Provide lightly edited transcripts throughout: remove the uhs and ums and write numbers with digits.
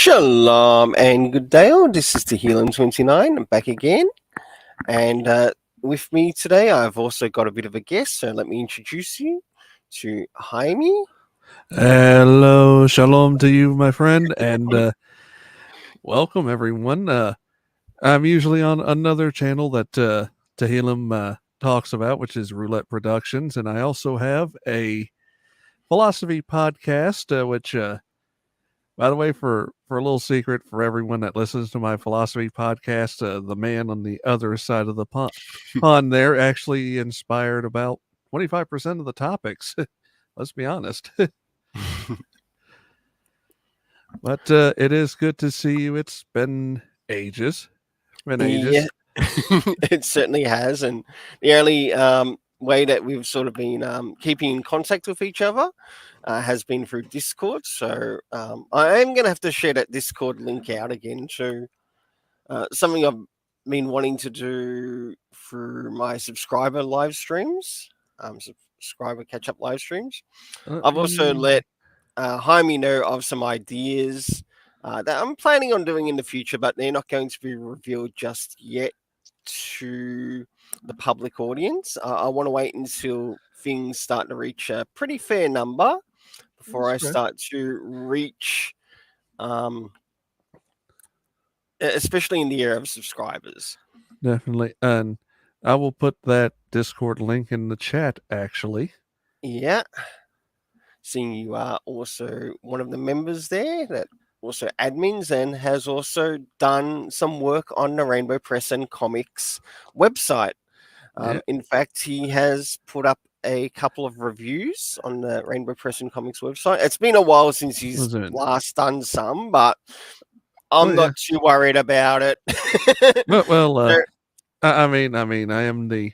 Shalom and good day all. This is Tehillim29. I'm back again. And with me today, I've also got a bit of a guest. So let me introduce you to Jaime. Hello, shalom to you, my friend, and welcome everyone. I'm usually on another channel that Tehillim talks about, which is Roulette Productions, and I also have a philosophy podcast, which, by the way, for a little secret for everyone that listens to my philosophy podcast, the man on the other side of the pond there actually inspired about 25% of the topics. Let's be honest. But it is good to see you. It's been ages. Been ages. Yeah, it certainly has. And the only way that we've sort of been keeping in contact with each other has been through Discord. So I am going to have to share that Discord link out again to something I've been wanting to do through my subscriber live streams, subscriber catch up live streams. I've also let Jaime know of some ideas that I'm planning on doing in the future, but they're not going to be revealed just yet to the public audience. I want to wait until things start to reach a pretty fair number before I start to reach, especially in the area of subscribers. Definitely. And I will put that Discord link in the chat, actually. Yeah. Seeing you are also one of the members there, that also admins, and has also done some work on the Rainbow Press and Comics website. In fact, he has put up a couple of reviews on the Rainbow Press and Comics website. It's been a while since he's last done some, but I'm not too worried about it. I mean, I am the.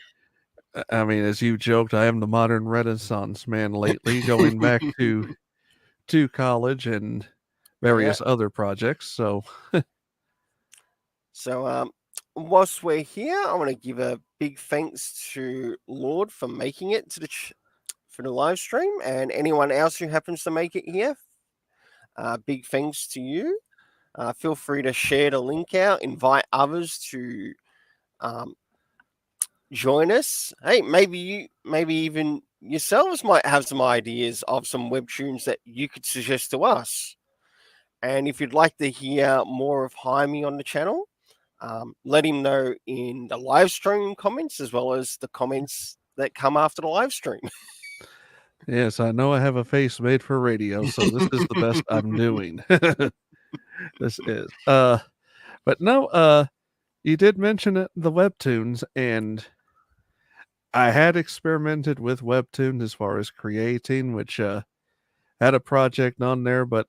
I mean, as you joked, I am the modern Renaissance man lately, going back to college and various other projects. So, whilst we're here, I want to give a big thanks to Lord for making it to for the live stream, and anyone else who happens to make it here. Big thanks to you. Feel free to share the link out, invite others to join us. Hey, maybe even yourselves might have some ideas of some webtoons that you could suggest to us. And if you'd like to hear more of Jaime on the channel, let him know in the live stream comments as well as the comments that come after the live stream. Yes, I know I have a face made for radio, so this is the best I'm doing. This is. But no, you did mention it, the webtoons, and I had experimented with webtoons as far as creating, which had a project on there, but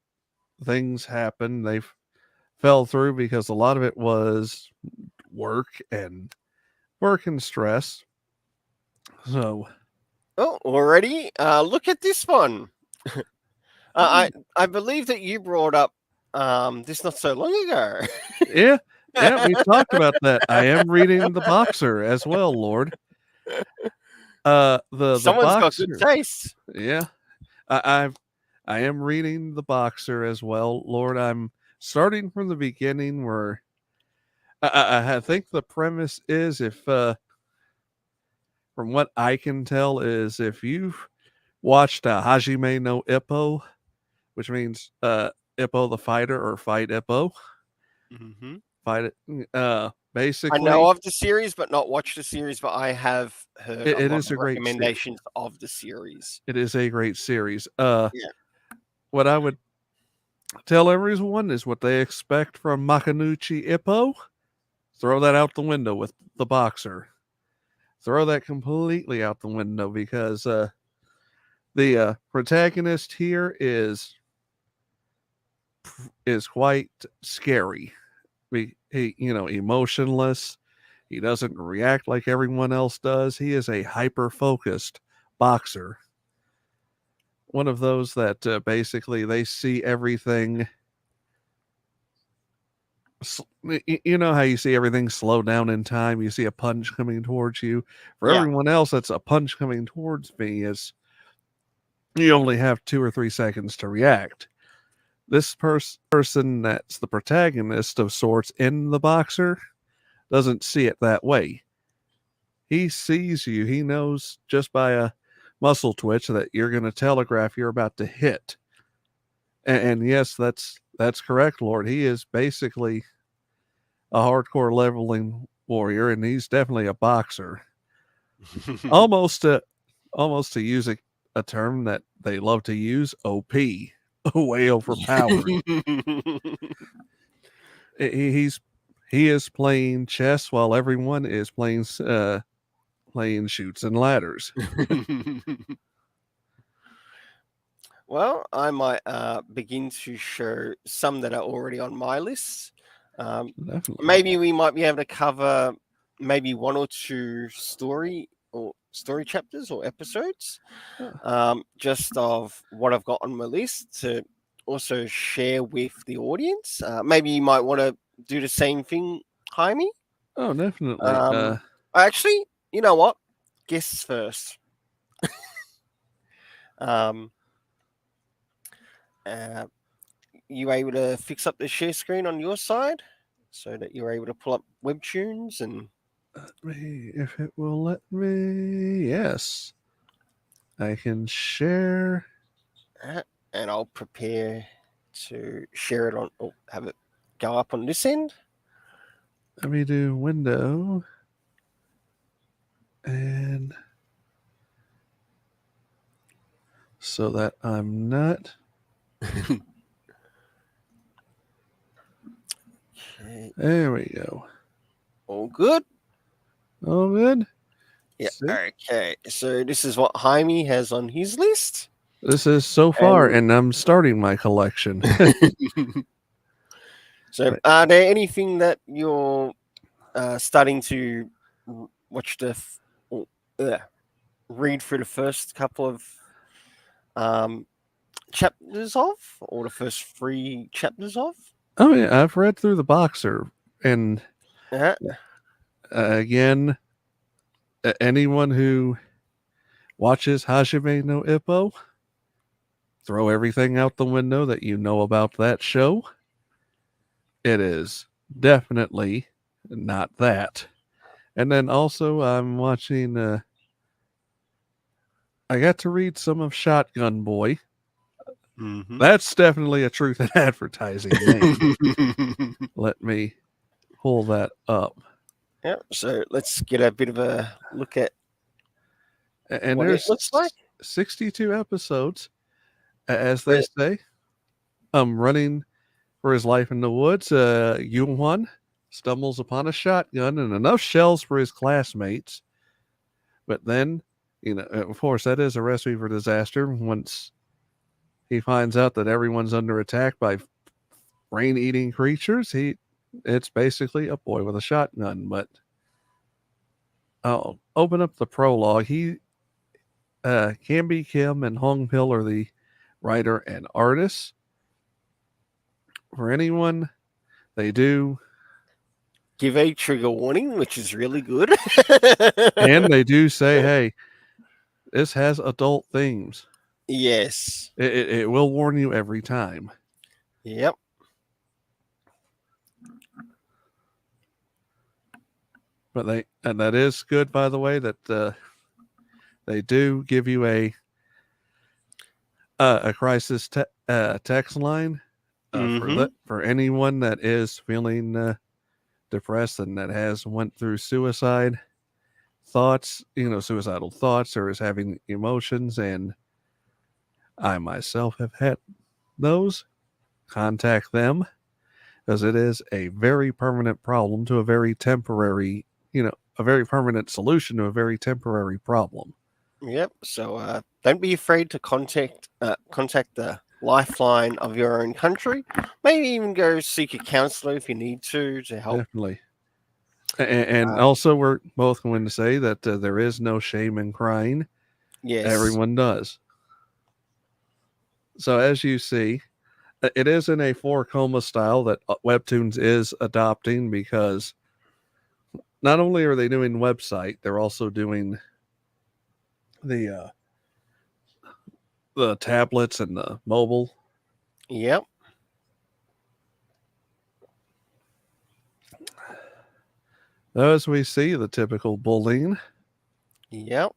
things happened. They fell through because a lot of it was work and stress. So, already, look at this one. I believe that you brought up this not so long ago. yeah, we talked about that. I am reading The Boxer as well, Lord. Someone's got good taste. Yeah, I am reading The Boxer as well, Lord. I'm starting from the beginning, where I think the premise is, if from what I can tell, is if you've watched Hajime no Ippo, which means Ippo the fighter, or Fight Ippo. Fight it. Basically, I know of the series, but not watched the series. But I have heard it is a great recommendations of the series. It is a great series. What I would tell everyone is what they expect from Makanouchi Ippo. Throw that out the window with The Boxer. Throw that completely out the window, because the protagonist here is quite scary. He emotionless. He doesn't react like everyone else does. He is a hyper-focused boxer. One of those that basically they see everything. You know how you see everything slow down in time? You see a punch coming towards you. For everyone else, that's a punch coming towards me. Is you only have 2 or 3 seconds to react. this person that's the protagonist of sorts in the boxer doesn't see it that way. He sees you. He knows just by a muscle twitch that you're going to telegraph you're about to hit. And yes, that's correct, Lord. He is basically a hardcore leveling warrior, and he's definitely a boxer. Almost to use a term that they love to use, OP, way overpowered. He's he is playing chess while everyone is playing shoots and ladders. Well, I might begin to show some that are already on my list. Definitely. Maybe we might be able to cover maybe one or two story chapters or episodes, just of what I've got on my list to also share with the audience. Maybe you might want to do the same thing, Jaime. Oh, definitely. Actually, you know what? Guests first. Um, uh, you able to fix up the share screen on your side so that you're able to pull up Webtoons and If it will let me, yes, I can share. and I'll prepare to share it on or have it go up on this end. Let me do window and so that I'm not. Okay, There we go. all good. All good. Yeah. See? Okay. So this is what Jaime has on his list. This is so far, and I'm starting my collection. So, Right. are there anything that you're starting to watch read through the first couple of chapters of, or the first 3 chapters of? Oh yeah, I've read through the boxer, and Uh, again, anyone who watches Hajime no Ippo, throw everything out the window that you know about that show. It is definitely not that. And then also, I'm watching. I got to read some of Shotgun Boy. mm-hmm. That's definitely a truth in advertising name. Let me pull that up. Yeah. So let's get a bit of a look at And what it there's looks like. 62 episodes, as they But, say. Running for his life in the woods, Yuan stumbles upon a shotgun and enough shells for his classmates. But then, of course, that is a recipe for disaster once he finds out that everyone's under attack by brain-eating creatures. It's basically a boy with a shotgun. But I'll open up the prologue. Camby Kim and Hong Pil are the writer and artist. For anyone, they do, give a trigger warning, which is really good. and they do say, "Hey, this has adult themes." Yes. It will warn you every time. Yep. But that is good, by the way, that they do give you a crisis text line Mm-hmm. for anyone that is feeling depressed and that has went through suicidal thoughts, or is having emotions. And I myself have had those. Contact them, because it is a very permanent problem to a very temporary, a very permanent solution to a very temporary problem. Yep. So don't be afraid to contact the lifeline of your own country. Maybe even go seek a counselor if you need to help. Definitely. And also, we're both going to say that there is no shame in crying. Yes. Everyone does. So as you see, it is in a 4-coma style that Webtoons is adopting, because not only are they doing website, they're also doing the tablets and the mobile. Yep. As we see, the typical bullying. Yep.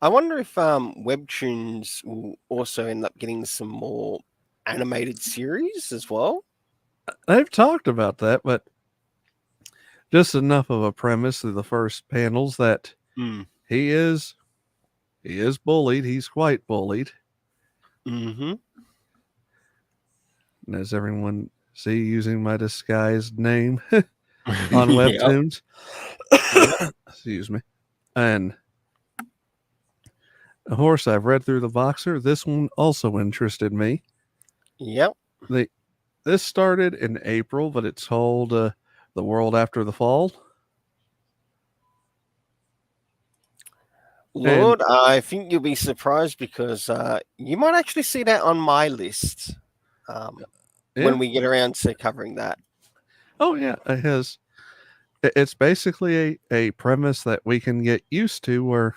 I wonder if Webtoons will also end up getting some more animated series as well. They've talked about that, but just enough of a premise through the first panels that Mm. he is bullied. He's quite bullied. Mm-hmm. And as everyone see, using my disguised name on Yep. Webtoons. Yep. Excuse me. And of course, I've read through the Voxer. This one also interested me. Yep. They This started in April, but it's called The World After the Fall. And Lord, I think you'll be surprised because you might actually see that on my list yeah. when we get around to covering that. Oh yeah, it has. It's basically a premise that we can get used to. Where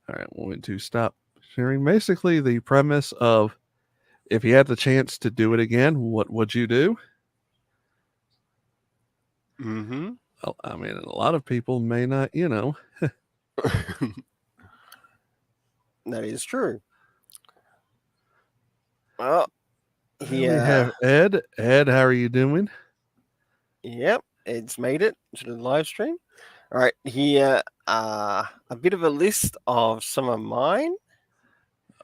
all right, we're going to stop sharing. Basically, the premise of if you had the chance to do it again, what would you do? Mm-hmm. Well, I mean, a lot of people may not, That is true. Well, We yeah. have Ed. Ed, how are you doing? Yep. It's made it to the live stream. All right. Here, a bit of a list of some of mine.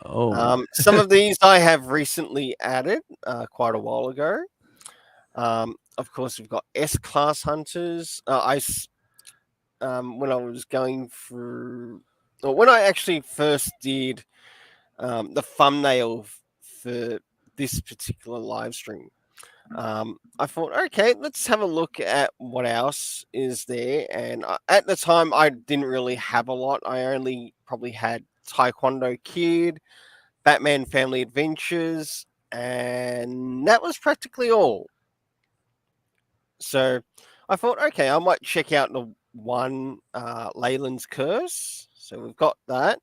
Oh, Some of these I have recently added quite a while ago. Of course, we've got S-class hunters. When I was going through, or when I actually first did the thumbnail for this particular live stream, I thought, okay, let's have a look at what else is there. And at the time, I didn't really have a lot. I only probably had Taekwondo Kid, Batman Family Adventures, and that was practically all. So I thought, okay, I might check out the one Leyland's Curse. So we've got that.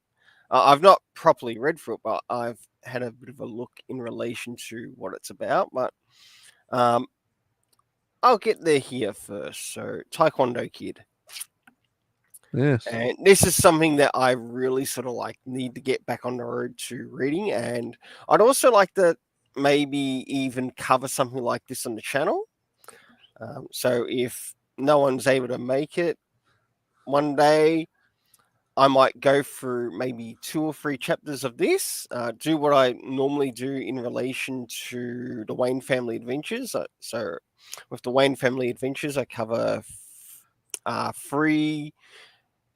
I've not properly read through it, but I've had a bit of a look in relation to what it's about. But um, I'll get there here first. So Taekwondo Kid. yes. And this is something that I really sort of like need to get back on the road to reading. And I'd also like to maybe even cover something like this on the channel. So if no one's able to make it one day, I might go through maybe 2 or 3 chapters of this, do what I normally do in relation to the Wayne Family Adventures. So with the Wayne Family Adventures, I cover 3,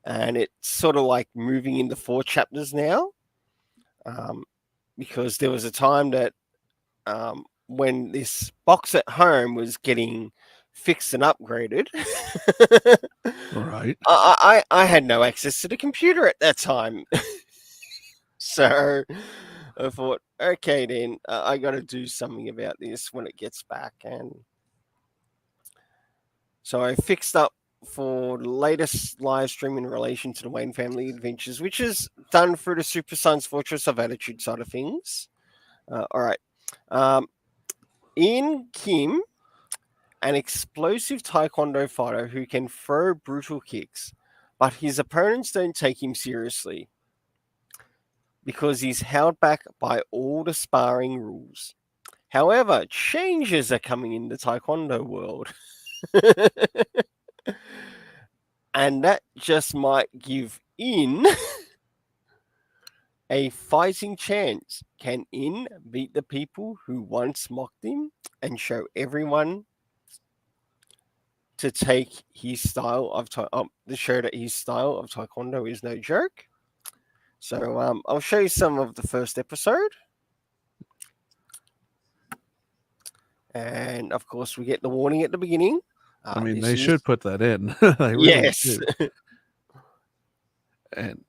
and it's sort of like moving into 4 chapters now, because there was a time that when this box at home was getting fixed and upgraded, Right. I had no access to the computer at that time. So I thought, okay, then I got to do something about this when it gets back. And so I fixed up for the latest live stream in relation to the Wayne Family Adventures, which is done through the Super Science Fortress of Attitude side of things. All right. In Kim, an explosive taekwondo fighter who can throw brutal kicks, but his opponents don't take him seriously because he's held back by all the sparring rules. However, changes are coming in the taekwondo world. And that just might give In a fighting chance. Can In beat the people who once mocked him and show everyone to take his style of to show that his style of taekwondo is no joke? So I'll show you some of the first episode. And of course, we get the warning at the beginning. I mean, This they is should put that in. They really yes. do. And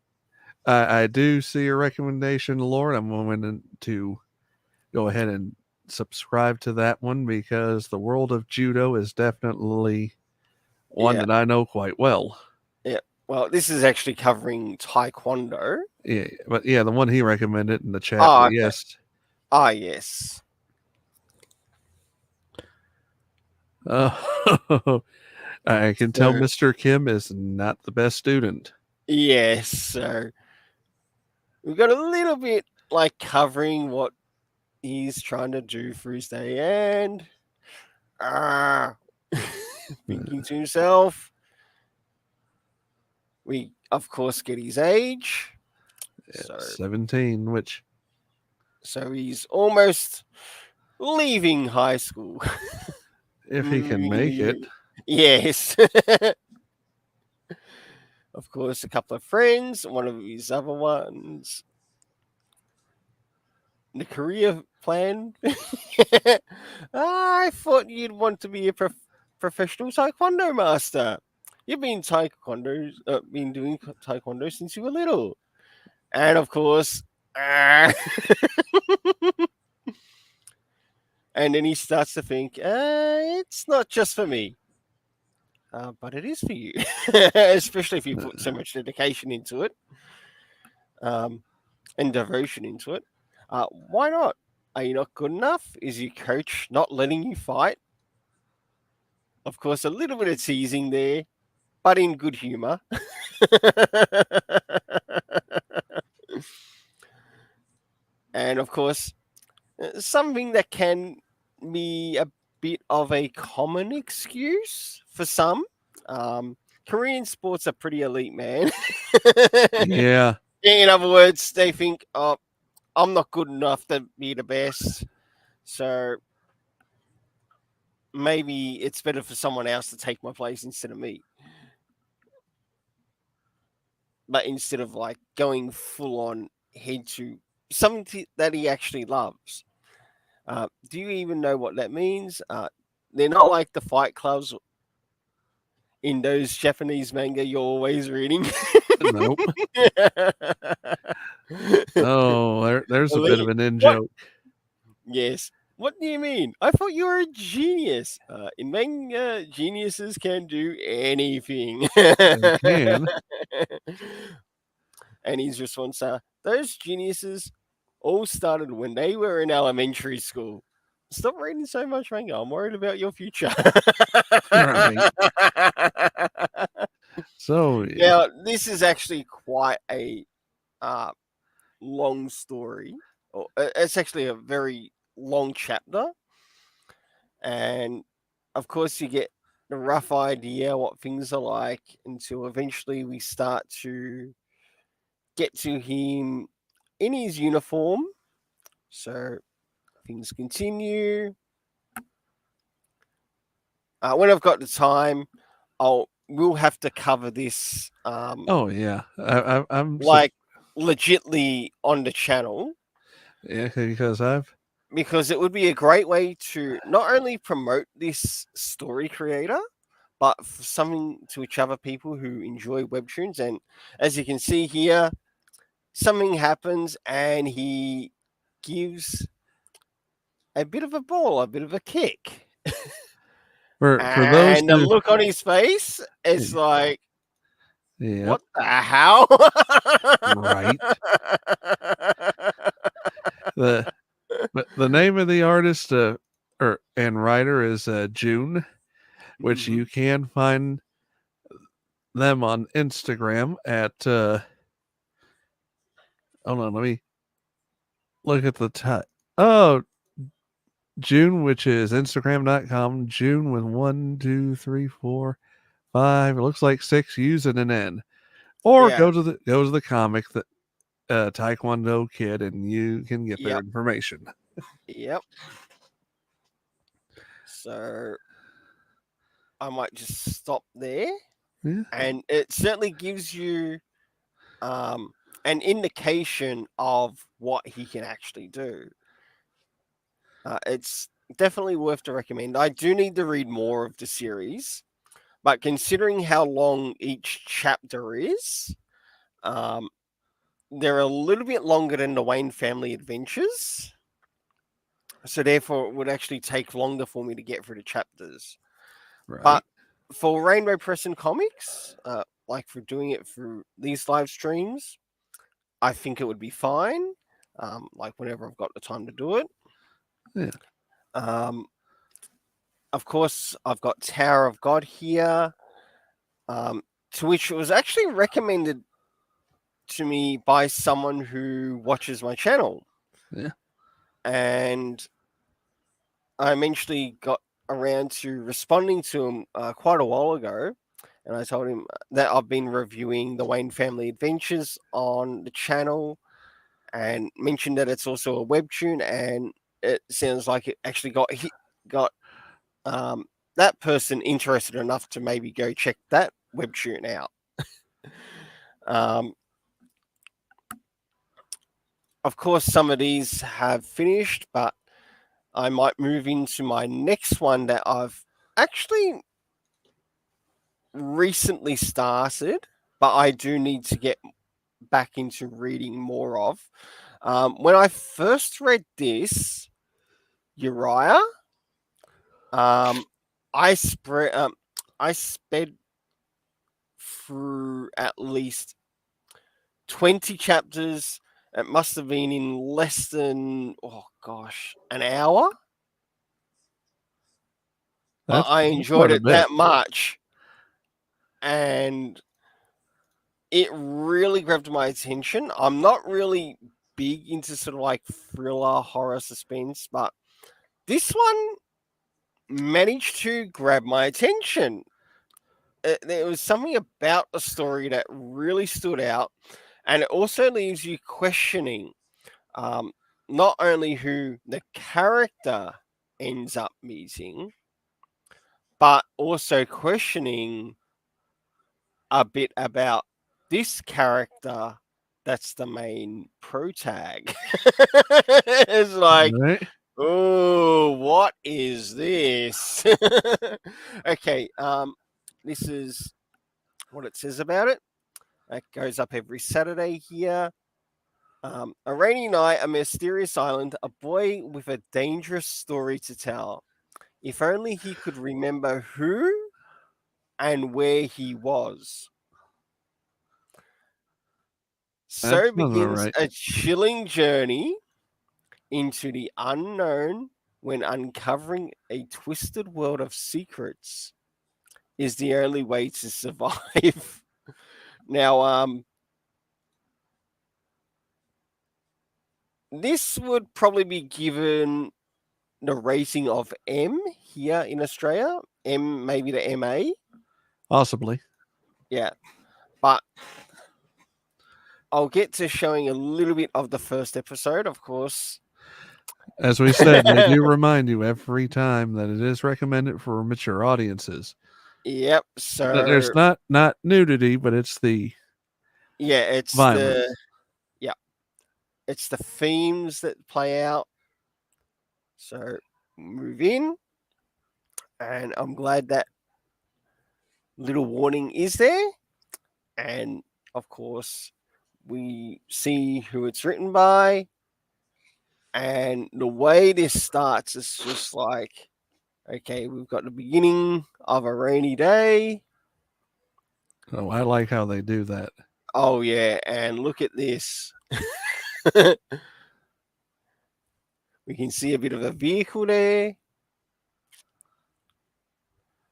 I do see your recommendation, Lord. I'm going to go ahead and subscribe to that one because the world of judo is definitely one Yeah, that I know quite well. yeah. Well, this is actually covering taekwondo. Yeah, but yeah, the one he recommended in the chat. Oh, But okay. yes, Ah, yes. I can tell So, Mr. Kim is not the best student. yes. So we've got a little bit like covering what he's trying to do for his day, and ah, thinking to himself, we of course get his age. So, 17, which so he's almost leaving high school. if he can make it, Yes. Of course, a couple of friends, one of his other ones, the career plan. I thought you'd want to be a professional taekwondo master. You've been doing taekwondo since you were little, and of course, and then he starts to think, it's not just for me, but it is for you, especially if you put so much dedication into it. Um, and devotion into it. Why not? Are you not good enough? Is your coach not letting you fight? Of course, a little bit of teasing there, but in good humor. And of course, something that can be a bit of a common excuse for some. Um, Korean sports are pretty elite, man. yeah, In other words, they think, oh, I'm not good enough to be the best. So maybe it's better for someone else to take my place instead of me. But instead of like going full on head to something that he actually loves. Do you even know what that means? They're not like the fight clubs in those Japanese manga you're always reading. nope. Oh, there's a bit of Elite. an in What? joke. Yes. What do you mean? I thought you were a genius. In manga, geniuses can do anything. They can. And his response, those geniuses all started when they were in elementary school. Stop reading so much manga. I'm worried about your future. Right. So, Now, this is actually quite a uh, long story. It's actually a very long chapter. And of course, you get a rough idea what things are like until eventually we start to get to him in his uniform. So things continue. When I've got the time, we'll have to cover this oh yeah, like legitly on the channel yeah, because I've because it would be a great way to not only promote this story creator but for something to each other people who enjoy webtoons. And as you can see here, something happens and he gives a bit of a ball, a bit of a kick. for those And the who look on his face, it's like, yep, what the hell? right. The but the name of the artist and writer is June, which Mhm. you can find them on Instagram at hold on, let me look at the time. Oh, June, which is Instagram.com, June with 1, 2, 3, 4, 5. It looks like 6 using an N. Or Yeah. go to the comic that Taekwondo Kid and you can get their Yep. information. Yep. So I might just stop there. Yeah. And it certainly gives you um, an indication of what he can actually do. It's definitely worth to recommend. I do need to read more of the series, but considering how long each chapter is, um, they're a little bit longer than the Wayne family adventures. So therefore, it would actually take longer for me to get through the chapters. Right. But for Rainbow Press and Comics, like for doing it through these live streams, I think it would be fine. Like whenever I've got the time to do it. Yeah. Of course, I've got Tower of God here, to which it was actually recommended to me by someone who watches my channel. Yeah. And I eventually got around to responding to him quite a while ago. And I told him that I've been reviewing the Wayne Family Adventures on the channel and mentioned that it's also a webtoon. And it sounds like it actually got that person interested enough to maybe go check that webtoon out. Of course, some of these have finished, but I might move into my next one that I've actually recently started, but I do need to get back into reading more of. When I first read this, Uriah, I sped through at least 20 chapters. It must have been in less than, an hour. That's I enjoyed quite a it bit. that much. And it really grabbed my attention. I'm not really big into sort of like thriller, horror, suspense, but this one managed to grab my attention. There was something about the story that really stood out, and it also leaves you questioning not only who the character ends up meeting, but also questioning a bit about this character that's the main protag. It's like, Right. oh, what is this? Okay, this is what it says about it. It goes up every Saturday here. A rainy night, a mysterious island, a boy with a dangerous story to tell. If only he could remember who and where he was. That So sounds all begins right. a chilling journey into the unknown when uncovering a twisted world of secrets is the only way to survive. Now, this would probably be given the rating of M here in Australia. M, maybe the MA. Possibly. Yeah. But I'll get to showing a little bit of the first episode, of course. As we said, they do remind you every time that it is recommended for mature audiences. Yep. That there's So not nudity, but it's the yeah, it's violence. it's the themes that play out. So move in, and I'm glad that little warning is there. And of course, we see who it's written by. And the way this starts is just like, okay, we've got the beginning of a rainy day. Oh, I like how they do that. Oh, yeah. And look at this. We can see a bit of a vehicle there,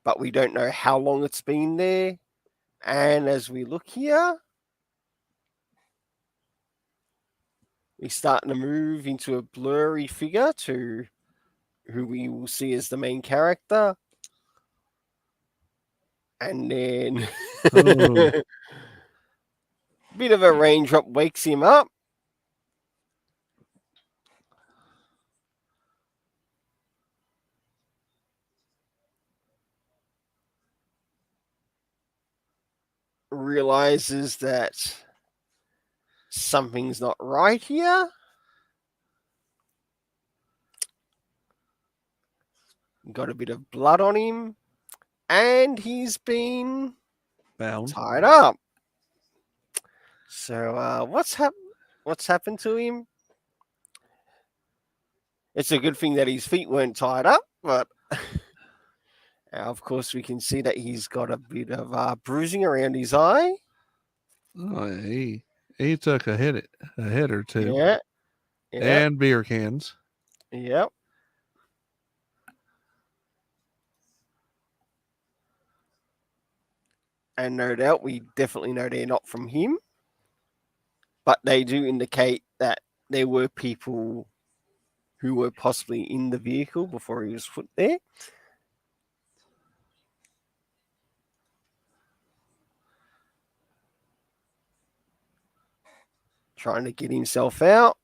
but we don't know how long it's been there. And as we look here, we're starting to move into a blurry figure to who we will see as the main character. And then Oh, bit of a raindrop wakes him up. Realizes that something's not right here. Got a bit of blood on him. And he's been bound. tied up. So what's happened? what's happened to him. It's a good thing that his feet weren't tied up, but of course we can see that he's got a bit of bruising around his eye. Oh, he took a hit or two, Yeah, yeah, and beer cans. yeah. And no doubt, we definitely know they're not from him, but they do indicate that there were people who were possibly in the vehicle before he was put there. Trying to get himself out.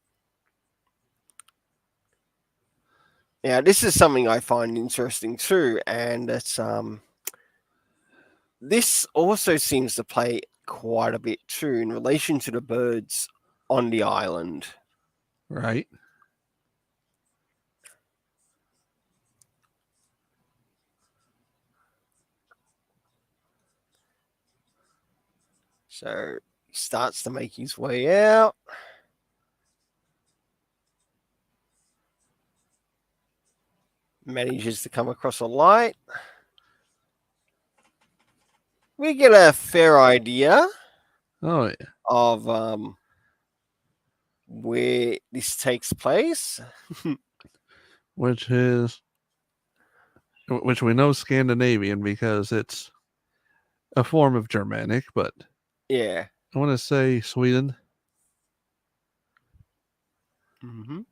Now, this is something I find interesting too, and it's this also seems to play quite a bit too in relation to the birds on the island. Right. So he starts to make his way out. Manages to come across a light. We get a fair idea Oh yeah. of where this takes place. Which we know Scandinavian because it's a form of Germanic, but Yeah. I want to say Sweden. Mm-hmm.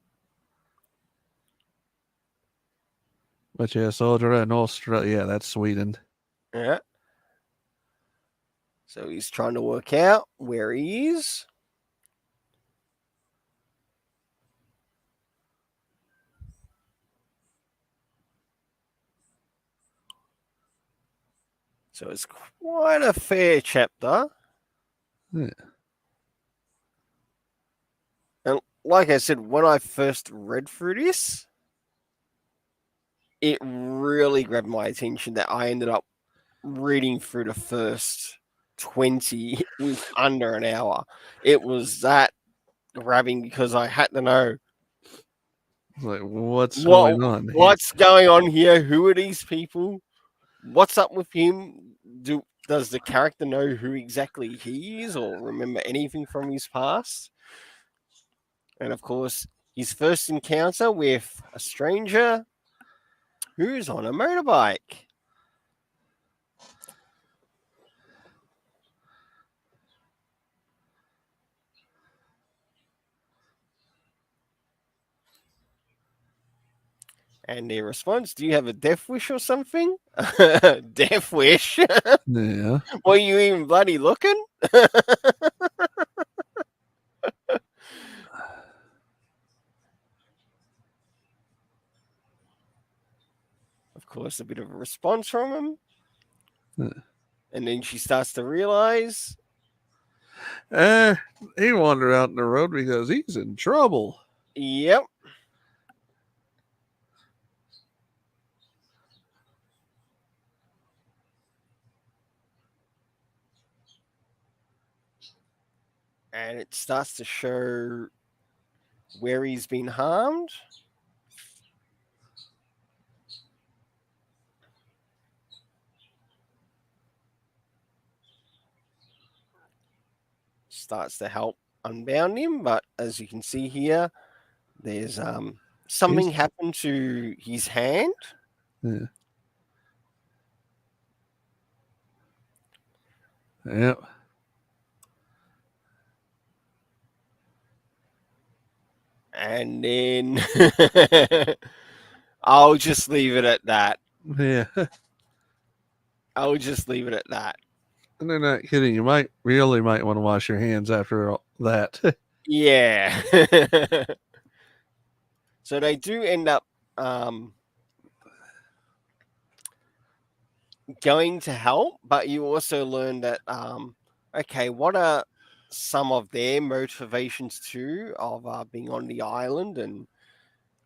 But yeah, Soldier and Australia, yeah, that's Sweden. Yeah. So he's trying to work out where he is. So it's quite a fair chapter. Yeah. And like I said, when I first read through this, it really grabbed my attention that I ended up reading through the first 20 with under an hour. It was that grabbing because I had to know Like, what's going on here? what's going on here. Who are these people? What's up with him? Does the character know who exactly he is or remember anything from his past? And of course, his first encounter with a stranger who's on a motorbike. And their response, do you have a death wish or something? Death wish? Yeah. Were you even bloody looking? Of course, a bit of a response from him. And then she starts to realize. He wandered out in the road because he's in trouble. Yep. And it starts to show where he's been harmed. Starts to help unbound him, but as you can see here, there's something happened to his hand. Yeah. Yep. And then I'll just leave it at that. Yeah. I'll just leave it at that. And they're not kidding. You might want to wash your hands after all that. Yeah. So they do end up going to help, but you also learn that okay, what are some of their motivations too of being on the island and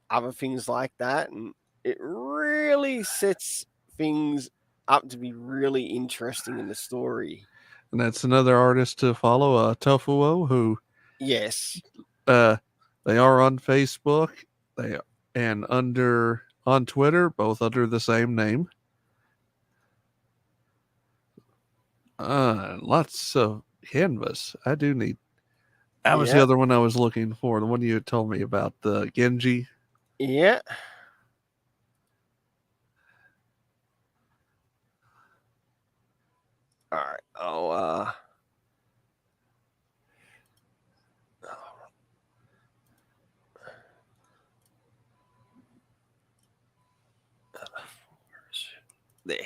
other things like that, and it really sets things up to be really interesting in the story. And that's another artist to follow, Tofuo, who Yes. Uh, they are on Facebook. They and under on Twitter, both under the same name. Lots of canvas. I do need. That was the Yeah. other one I was looking for. The one you had told me about, the Genji. Yeah. All right. There.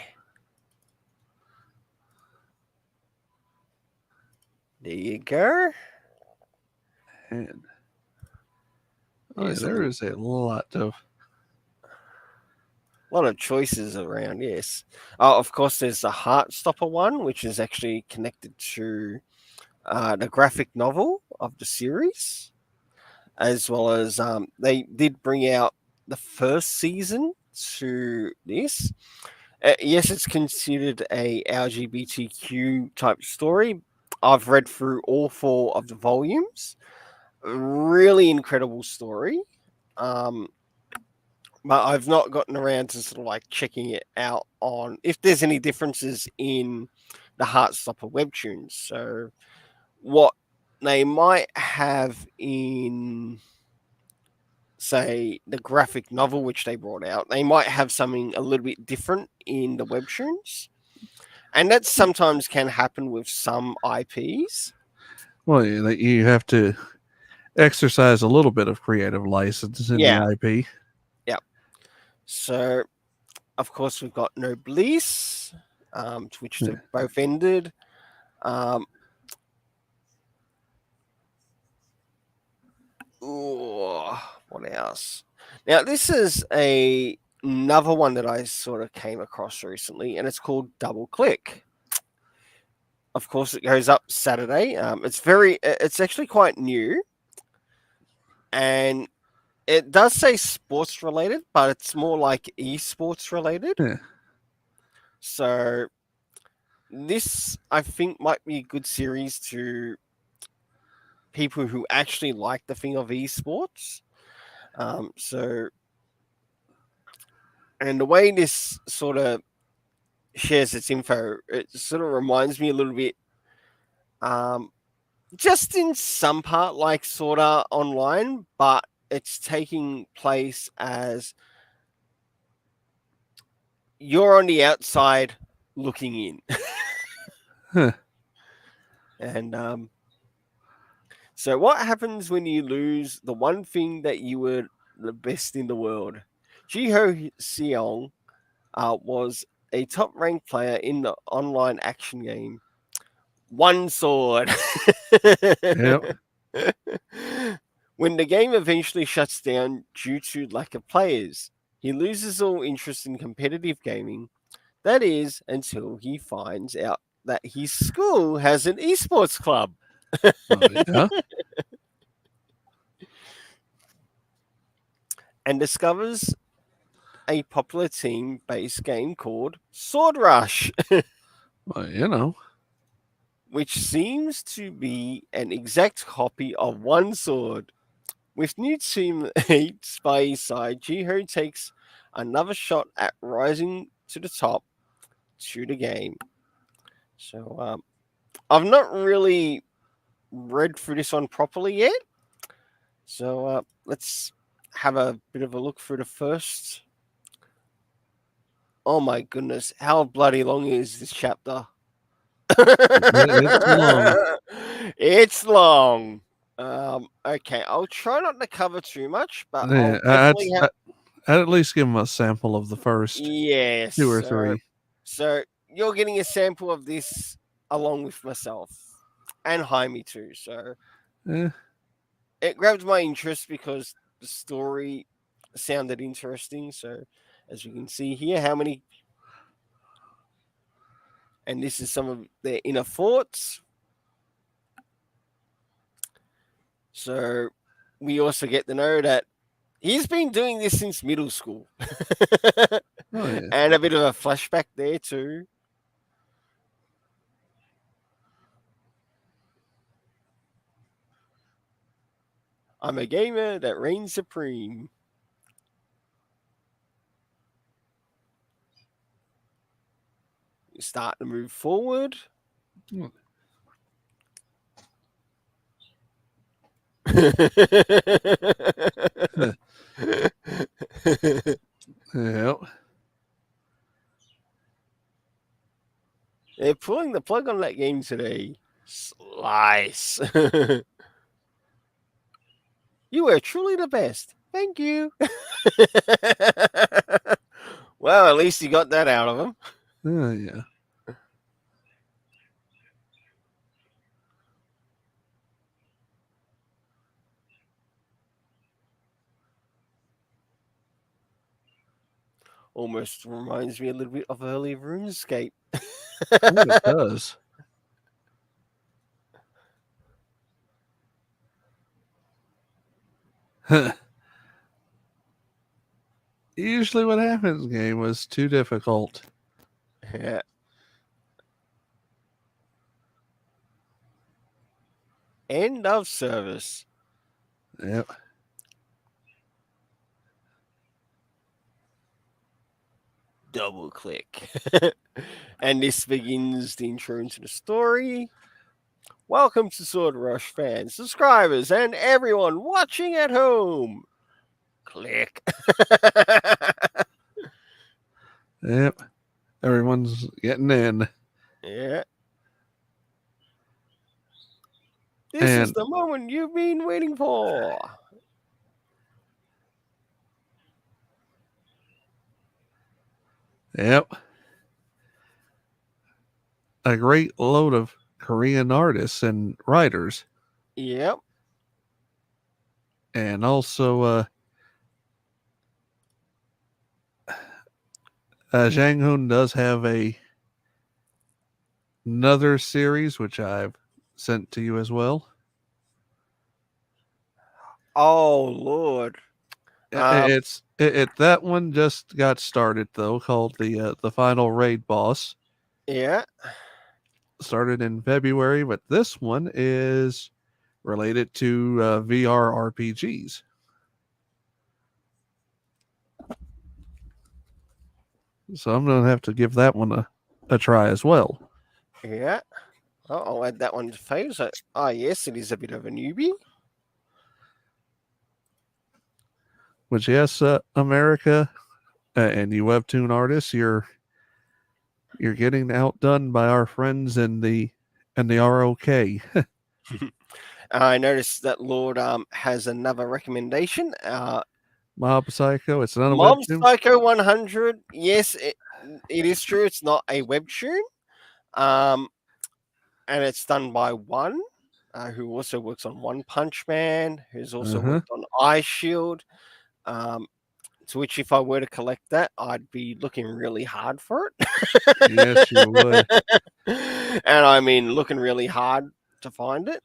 There you go. And oh, yeah, There's there is a lot of. lot of choices around. Yes. Oh, of course, there's the Heartstopper one, which is actually connected to the graphic novel of the series, as well as they did bring out the first season to this. Yes, it's considered a LGBTQ type story. I've read through all four of the volumes. Really incredible story. Um, but I've not gotten around to sort of like checking it out on if there's any differences in the Heartstopper webtoons. So what they might have in say the graphic novel which they brought out, they might have something a little bit different in the webtoons. And that sometimes can happen with some IPs. Well, you have to exercise a little bit of creative license in the Yeah. IP. Yeah. So of course we've got Noblesse, to which they Yeah. both ended. Um, what else? Now this is another one that I sort of came across recently, and it's called Double Click. Of course, it goes up Saturday. It's actually quite new, and it does say sports related, but it's more like esports related. Yeah. So this, I think, might be a good series to people who actually like the thing of esports. So, and the way this sort of shares its info, it sort of reminds me a little bit, um, just in some part, like sorta online, but it's taking place as you're on the outside looking in. Huh. And so, what happens when you lose the one thing that you were the best in the world? Jiho Seong was a top ranked player in the online action game One Sword. Yep. When the game eventually shuts down due to lack of players, he loses all interest in competitive gaming. That is until he finds out that his school has an esports club. Oh, yeah. And discovers a popular team based game called Sword Rush, Well. which seems to be an exact copy of One Sword. With new teammates by his side, Jiho takes another shot at rising to the top to the game. So I've not really read through this one properly yet. So let's have a bit of a look through the first. Oh my goodness, how bloody long is this chapter? It's long. It's long. Okay, I'll try not to cover too much, but Yeah, I'll definitely have. I'd at least give him a sample of the first Yes. two or So, three. so you're getting a sample of this along with myself and Jaime too. So Eh, it grabbed my interest because the story sounded interesting. So as you can see here, how many. And this is some of their inner thoughts. So we also get to know that he's been doing this since middle school. oh yeah. And a bit of a flashback there too. I'm a gamer that reigns supreme. You start to move forward. Yep. They're pulling the plug on that game today. Slice. You were truly the best. Thank you. Well, at least you got that out of him. Yeah. Almost reminds me a little bit of early RuneScape. Oh, it does. Usually what happens game was too difficult. Yeah. End of service. Yep. Double click. And this begins the intro into the story. Welcome to Sword Rush fans, subscribers, and everyone watching at home. Click. Yep. Everyone's getting in. Yeah. This is And the moment you've been waiting for. yep. A great load of Korean artists and writers. Yep. And also Zhang Hun does have another series which I've sent to you as well. Oh Lord. It's that one just got started though, called the final raid boss. Yeah. Started in February, but this one is related to VR RPGs. So I'm gonna have to give that one a try as well. Yeah. Oh, I'll add that one to favorites. Yes, it is a bit of a newbie. Which yes, America and you webtoon artists, you're getting outdone by our friends in the ROK. I noticed that Lord has another recommendation. Mob Psycho. It's not a Mob webtoon. Psycho 100. Yes, it is true. It's not a webtoon. And it's done by one who also works on One Punch Man, who's also worked on Ice Shield. To which, if I were to collect that, I'd be looking really hard for it. Yes, you would. And I mean, looking really hard to find it.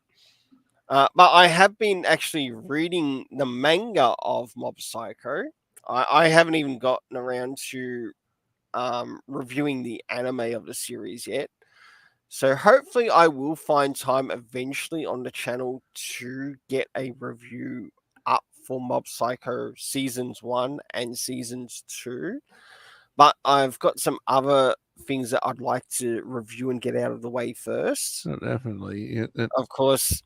But I have been actually reading the manga of Mob Psycho. I haven't even gotten around to reviewing the anime of the series yet. So hopefully I will find time eventually on the channel to get a review up for Mob Psycho seasons 1 and seasons 2. But I've got some other things that I'd like to review and get out of the way first. Oh, definitely. Of course,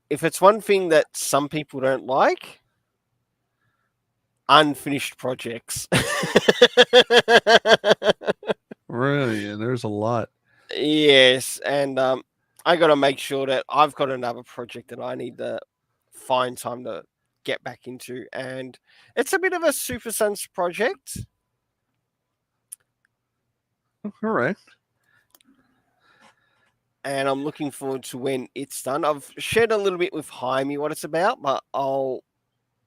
if it's one thing that some people don't like, unfinished projects. Really, and there's a lot. Yes, and I got to make sure that I've got another project that I need to find time to get back into, and it's a bit of a Super Sons project. Correct. And I'm looking forward to when it's done. I've shared a little bit with Jaime what it's about, but I'll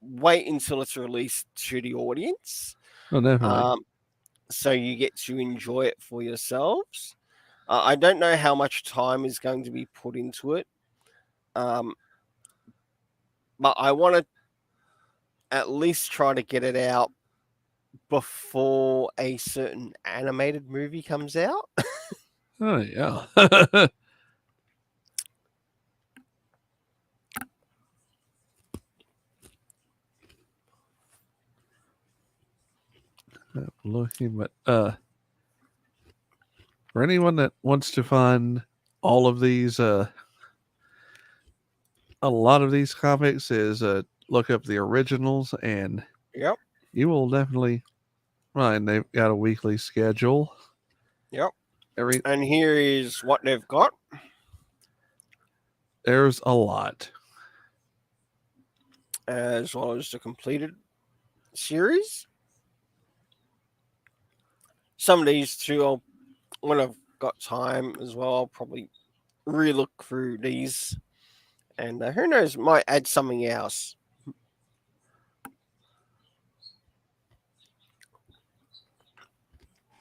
wait until it's released to the audience. Oh, definitely. So you get to enjoy it for yourselves. I don't know how much time is going to be put into it, but I want to at least try to get it out before a certain animated movie comes out. Oh, yeah. looking, but for anyone that wants to find all of these, a lot of these comics is look up the originals, and Yep. you will definitely find they've got a weekly schedule. Yep. Every And here is what they've got, there's a lot. as well as the completed series. Some of these too, when I've got time as well, I'll probably relook through these, and who knows, might add something else.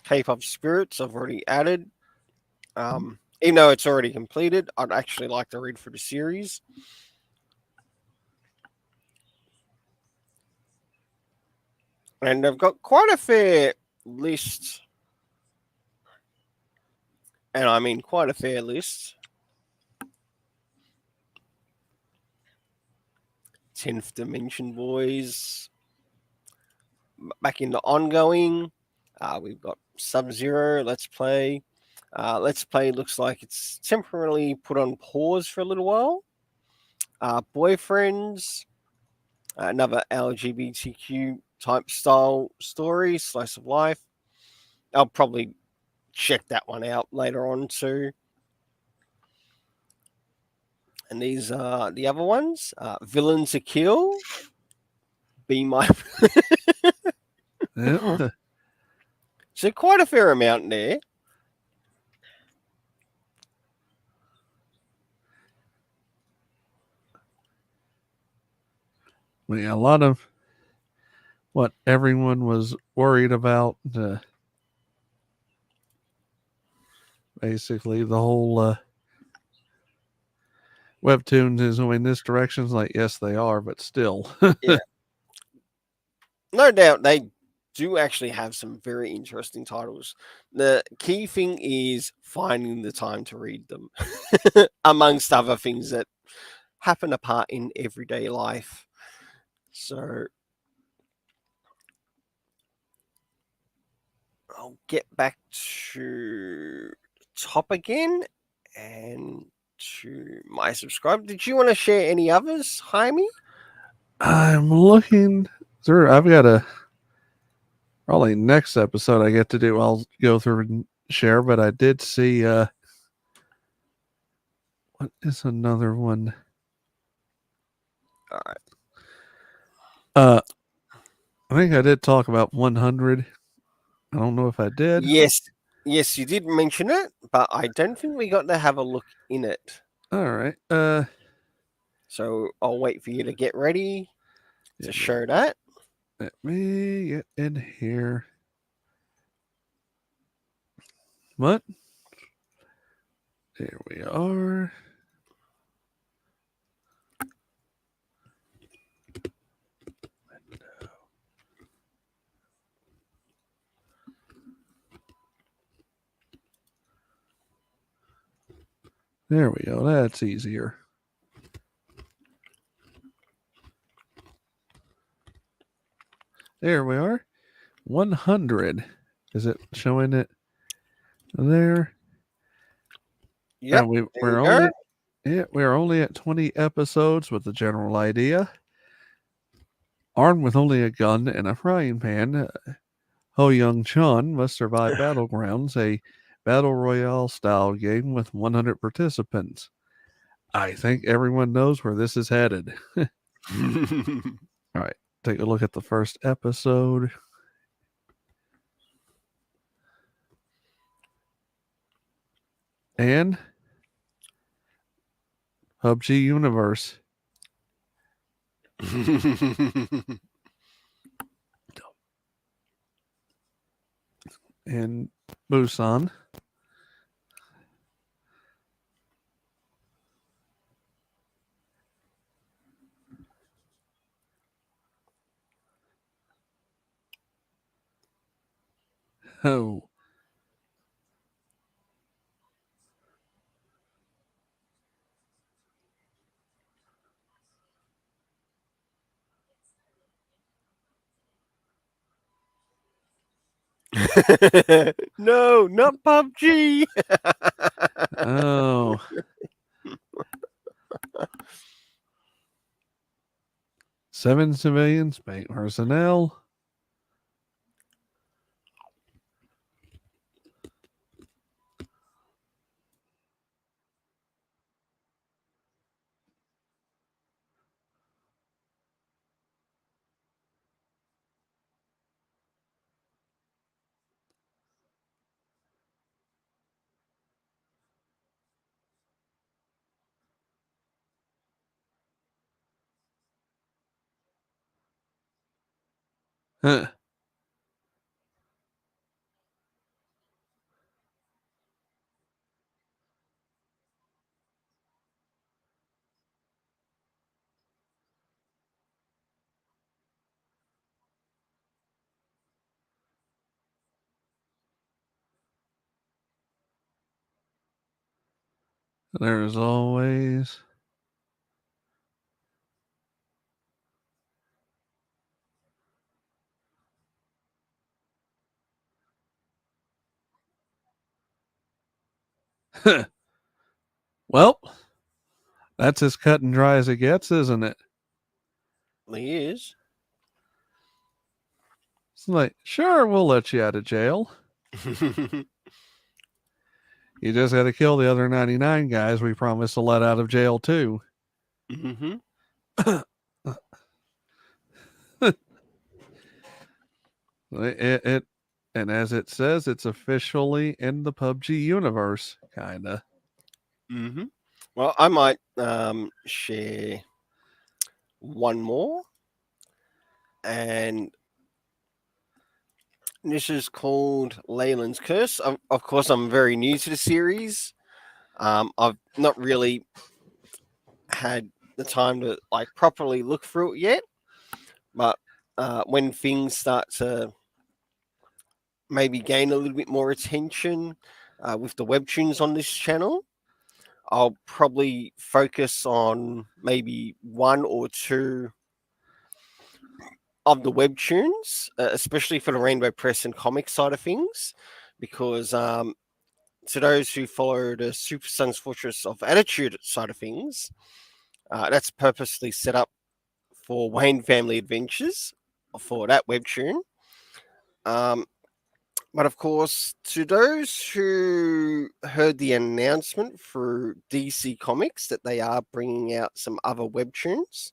K-pop spirits, I've already added. Even though it's already completed, I'd actually like to read through the series. And they've got quite a fair list, and I mean quite a fair list. 10th Dimension Boys. Back in the ongoing, we've got Sub-Zero, Let's Play. Let's Play looks like it's temporarily put on pause for a little while. Boyfriends, another LGBTQ type style story, slice of life. I'll probably check that one out later on too. And these are the other ones. Villain to Kill. Be My. Yep. So quite a fair amount there. Yeah, a lot of what everyone was worried about. Basically, the whole Webtoons is going this direction. It's like, yes, they are, but still. Yeah. No doubt they do actually have some very interesting titles. The key thing is finding the time to read them, amongst other things that happen apart in everyday life. So I'll get back to the top again and to my subscribe. Did you want to share any others, Jaime? I'm looking through. I've got a probably next episode I get to do. I'll go through and share, but I did see what is another one? All right. Uh, I think I did talk about 100. I don't know if I did. Yes, yes, you did mention it, but I don't think we got to have a look in it. All right. So I'll wait for you to get ready to Yeah, show that. let me get in here. What? Here we are. There we go. That's easier. There we are. 100. Is it showing it there? Yep, And there we're you only go. we're only at 20 episodes with the general idea. Armed with only a gun and a frying pan, Ho Young Chun must survive Battlegrounds, a battle royale style game with 100 participants. I think everyone knows where this is headed. All right, take a look at the first episode. And PUBG Universe. And Busan. Oh. No, not PUBG. Oh, 7 civilians, 8 personnel. Huh. There's always. Well, that's as cut and dry as it gets, isn't it? He is. It's like, sure, we'll let you out of jail. You just got to kill the other 99 guys we promised to let out of jail, too. Mm-hmm. it and as it says, it's officially in the PUBG universe, kinda. Mm-hmm. Well, I might share one more, and this is called Leyland's Curse. Of course, I'm very new to the series. I've not really had the time to like properly look through it yet, but when things start to maybe gain a little bit more attention with the webtoons on this channel, I'll probably focus on maybe one or two of the webtoons, especially for the Rainbow Press and comic side of things, because to those who follow the Super Sons Fortress of Attitude side of things, that's purposely set up for Wayne Family Adventures for that webtoon. Um, but of course, to those who heard the announcement through DC Comics that they are bringing out some other webtoons,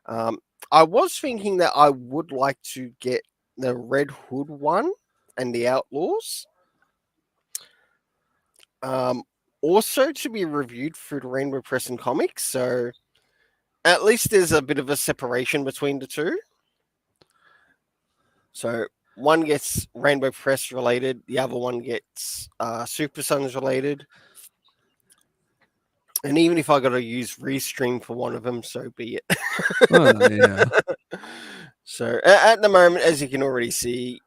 um, I was thinking that I would like to get the Red Hood one and the Outlaws. Um, Also to be reviewed through the Rainbow Press and Comics, so at least there's a bit of a separation between the two. So one gets Rainbow Press related, the other one gets Super Sons related. And even if I got to use Restream for one of them, so be it. Yeah. So at the moment, as you can already see,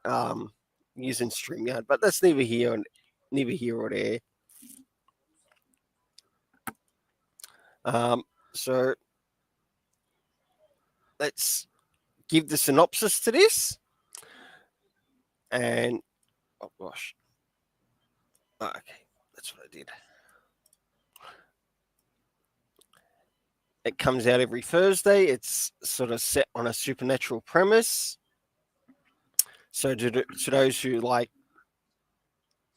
using StreamYard, but that's neither here or there. So let's give the synopsis to this. And oh gosh, okay, that's what I did. It comes out every Thursday. It's sort of set on a supernatural premise. So to those who like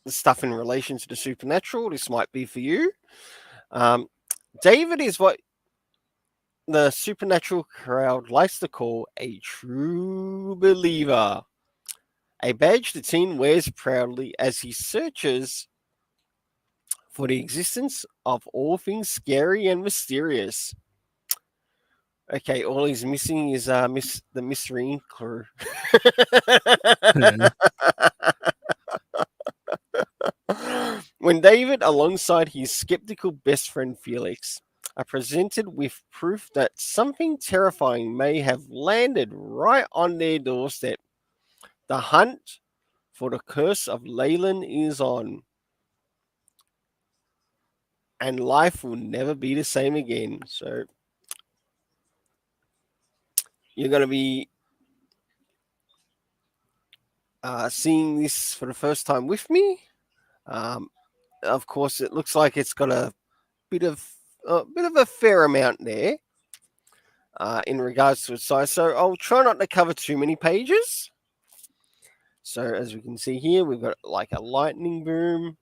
the stuff in relation to the supernatural, this might be for you. David is what the supernatural crowd likes to call a true believer, a badge the teen wears proudly as he searches for the existence of all things scary and mysterious. Okay, all he's missing is the mystery ink crew. Yeah. When David, alongside his skeptical best friend Felix, are presented with proof that something terrifying may have landed right on their doorstep, the hunt for the Curse of Leyland is on, and life will never be the same again. So you're going to be seeing this for the first time with me. Of course, it looks like it's got bit of a bit of a fair amount there in regards to its size. So I'll try not to cover too many pages. So as we can see here, we've got like a lightning boom.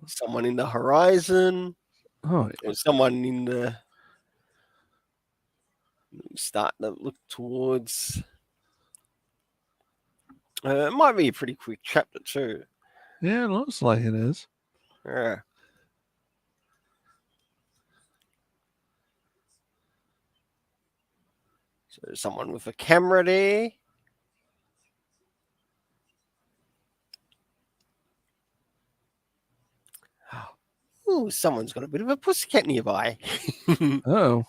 Someone in the horizon, Oh, or someone in the starting to look towards. It might be a pretty quick chapter too. yeah, it looks like it is. Yeah. So someone with a camera there. Ooh, someone's got a bit of a pussycat nearby. Oh,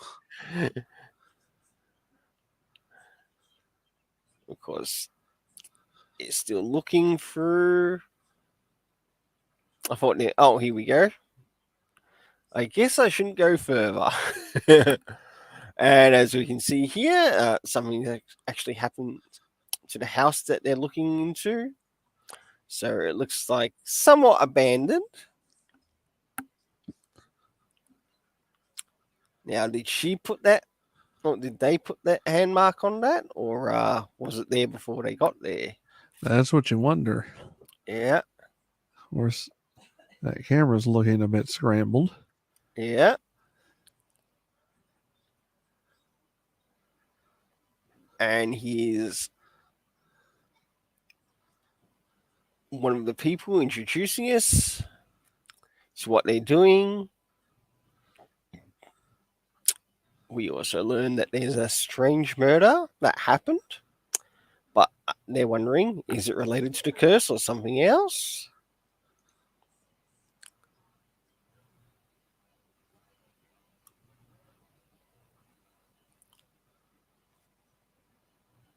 Of course, it's still looking through. I thought, oh, here we go. I guess I shouldn't go further. And as we can see here, something that actually happened to the house that they're looking into. So it looks like somewhat abandoned. Now, did she put that, or did they put that hand mark on that, or was it there before they got there? that's what you wonder. Yeah, Of course, that camera's looking a bit scrambled. yeah. And here's one of the people introducing us to what they're doing. We also learn that there's a strange murder that happened, but they're wondering, is it related to the curse or something else?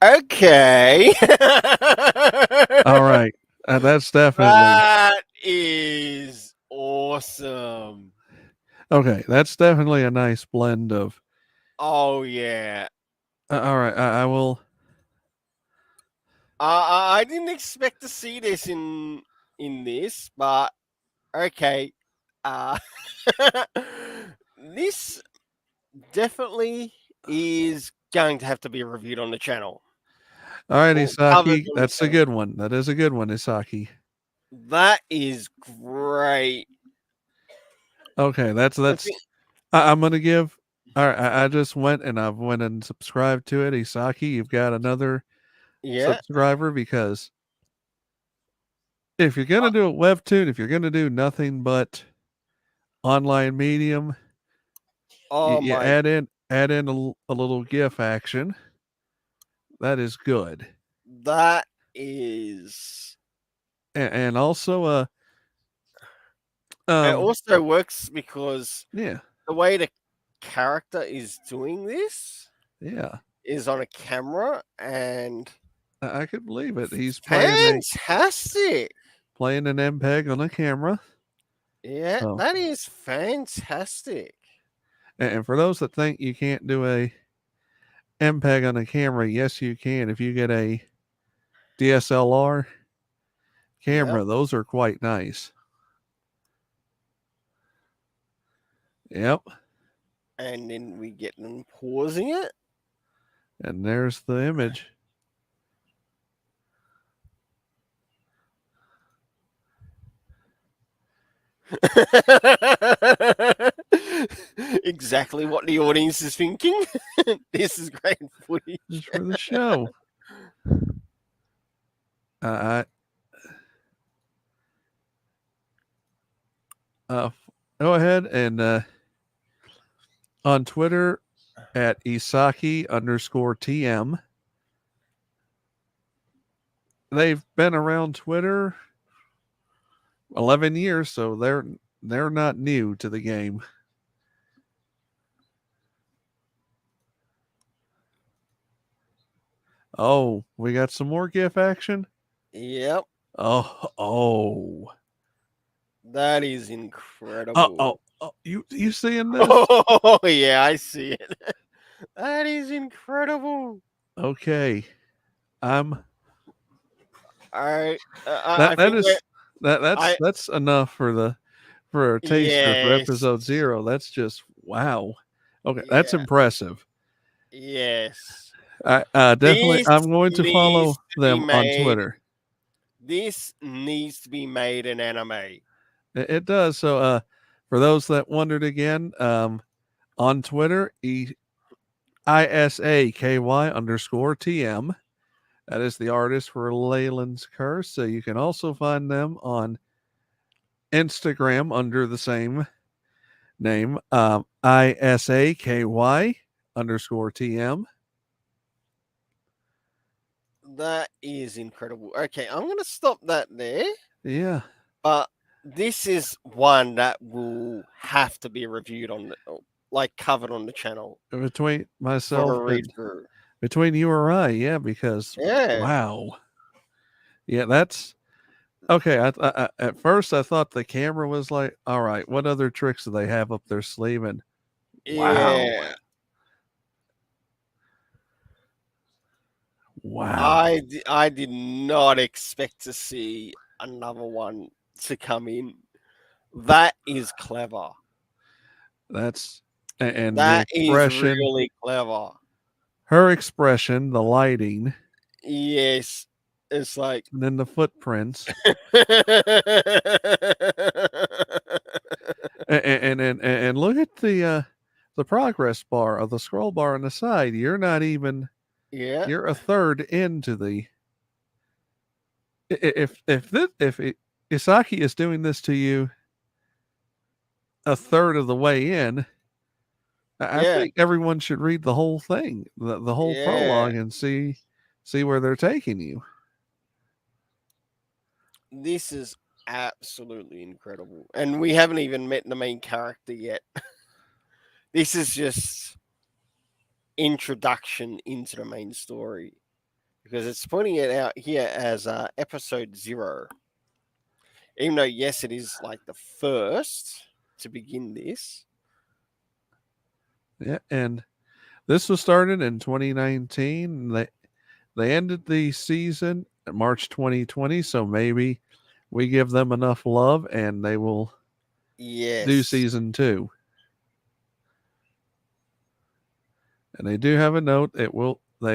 Okay. All right, that's definitely That is awesome. okay. That's definitely a nice blend of. Oh yeah. All right, I will. I didn't expect to see this in this, but okay. Uh, this definitely is going to have to be reviewed on the channel All right, or covered Isaki, on the that's a channel. good one. That is a good one, Isaki. That is great. Okay, I that's. think, I'm gonna give. All right, I just went and I've went and subscribed to it, Isaki. You've got another yeah. subscriber because if you're gonna do a webtoon, if you're gonna do nothing but online medium, Oh you my, add in a little GIF action. That is good, that is. and also It also works because yeah, the way the character is doing this yeah, is on a camera, and I could believe it. He's fantastic. playing an MPEG on a camera. Yeah, So, that is fantastic. and for those that think you can't do a MPEG on a camera, yes, you can. If you get a DSLR Yep. camera, those are quite nice. Yep. And then we get them pausing it. And there's the image. Exactly what the audience is thinking. This is great footage. Just for the show. I uh, go ahead and on Twitter at Isaki_TM. They've been around Twitter 11 years, so they're not new to the game. Oh, we got some more GIF action. Yep. Oh, That is incredible. You seeing this? Oh yeah, I see it. That is incredible. Okay, I'm I that I that think we're is that that's I that's enough for a taster for yes episode 0. That's just wow. Okay, that's yeah impressive. yes. I definitely This I'm going to needs follow to be them on made. Twitter. This needs to be made an anime. It does. So for those that wondered again, on Twitter, ISAKY_TM. That is the artist for Leyland's Curse. So you can also find them on Instagram under the same name, ISAKY_TM. That is incredible. Okay, I'm gonna stop that there. Yeah. But this is one that will have to be reviewed on like covered on the channel Between for myself a read and through. between you or I, yeah, because Yeah. wow. Yeah, that's okay. At first I thought the camera was like, all right, what other tricks do they have up their sleeve? And wow. Yeah. Wow. I did not expect to see another one to come in. That is clever. That's and the That is expression, really clever. her expression, the lighting, Yes. It's like and then the footprints. And look at the progress bar of the scroll bar on the side. You're not even yeah. you're a third into the if Isaki is doing this to you a third of the way in, I Yeah. think everyone should read the whole thing, the whole Yeah. prologue, and see where they're taking you. This is absolutely incredible. And we haven't even met the main character yet. This is just introduction into the main story because it's pointing it out here as episode 0. Even though, yes, it is like the first to begin this. Yeah, and this was started in 2019. They ended the season in March 2020, so maybe we give them enough love and they will do Yes. season 2. And they do have a note, they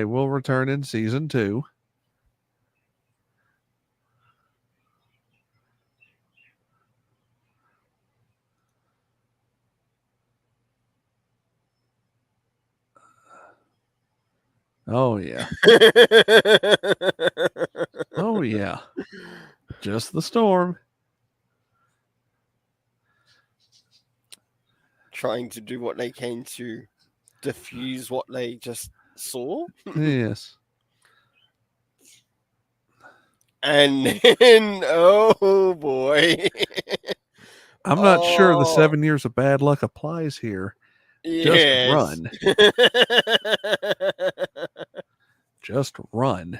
will return in season 2. Oh yeah. Oh yeah. Just the storm. Trying to do what they can to diffuse what they just saw. Yes. And then, oh boy. I'm not sure the Oh, 7 years of bad luck applies here. Just yes. run. Just run.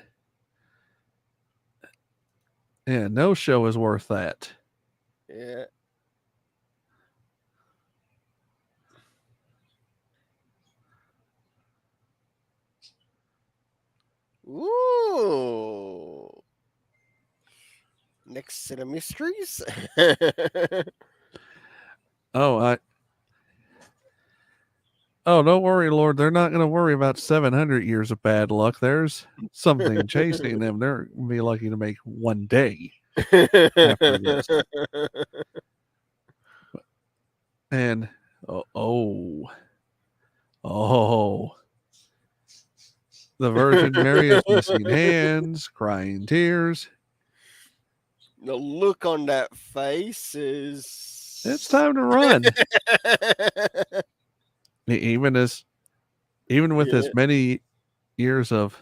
Yeah, no show is worth that. yeah. Ooh. Next set of mysteries. Oh, don't worry, Lord. They're not going to worry about 700 years of bad luck. There's something chasing them. They're going to be lucky to make one day after this. And oh, the Virgin Mary is missing hands, crying tears. The look on that face is. It's time to run. Even with as Yeah. many years of,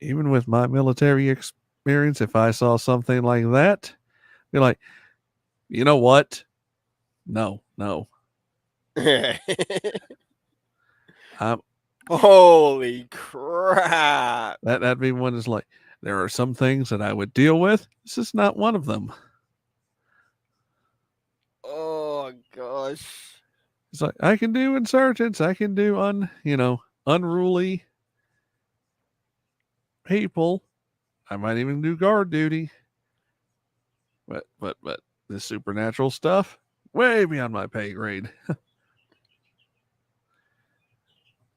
even with my military experience, if I saw something like that, be like, you know what? No. Holy crap. That'd be one is like, there are some things that I would deal with. This is not one of them. gosh. It's like I can do insurgents, I can do unruly people. I might even do guard duty. But this supernatural stuff, way beyond my pay grade.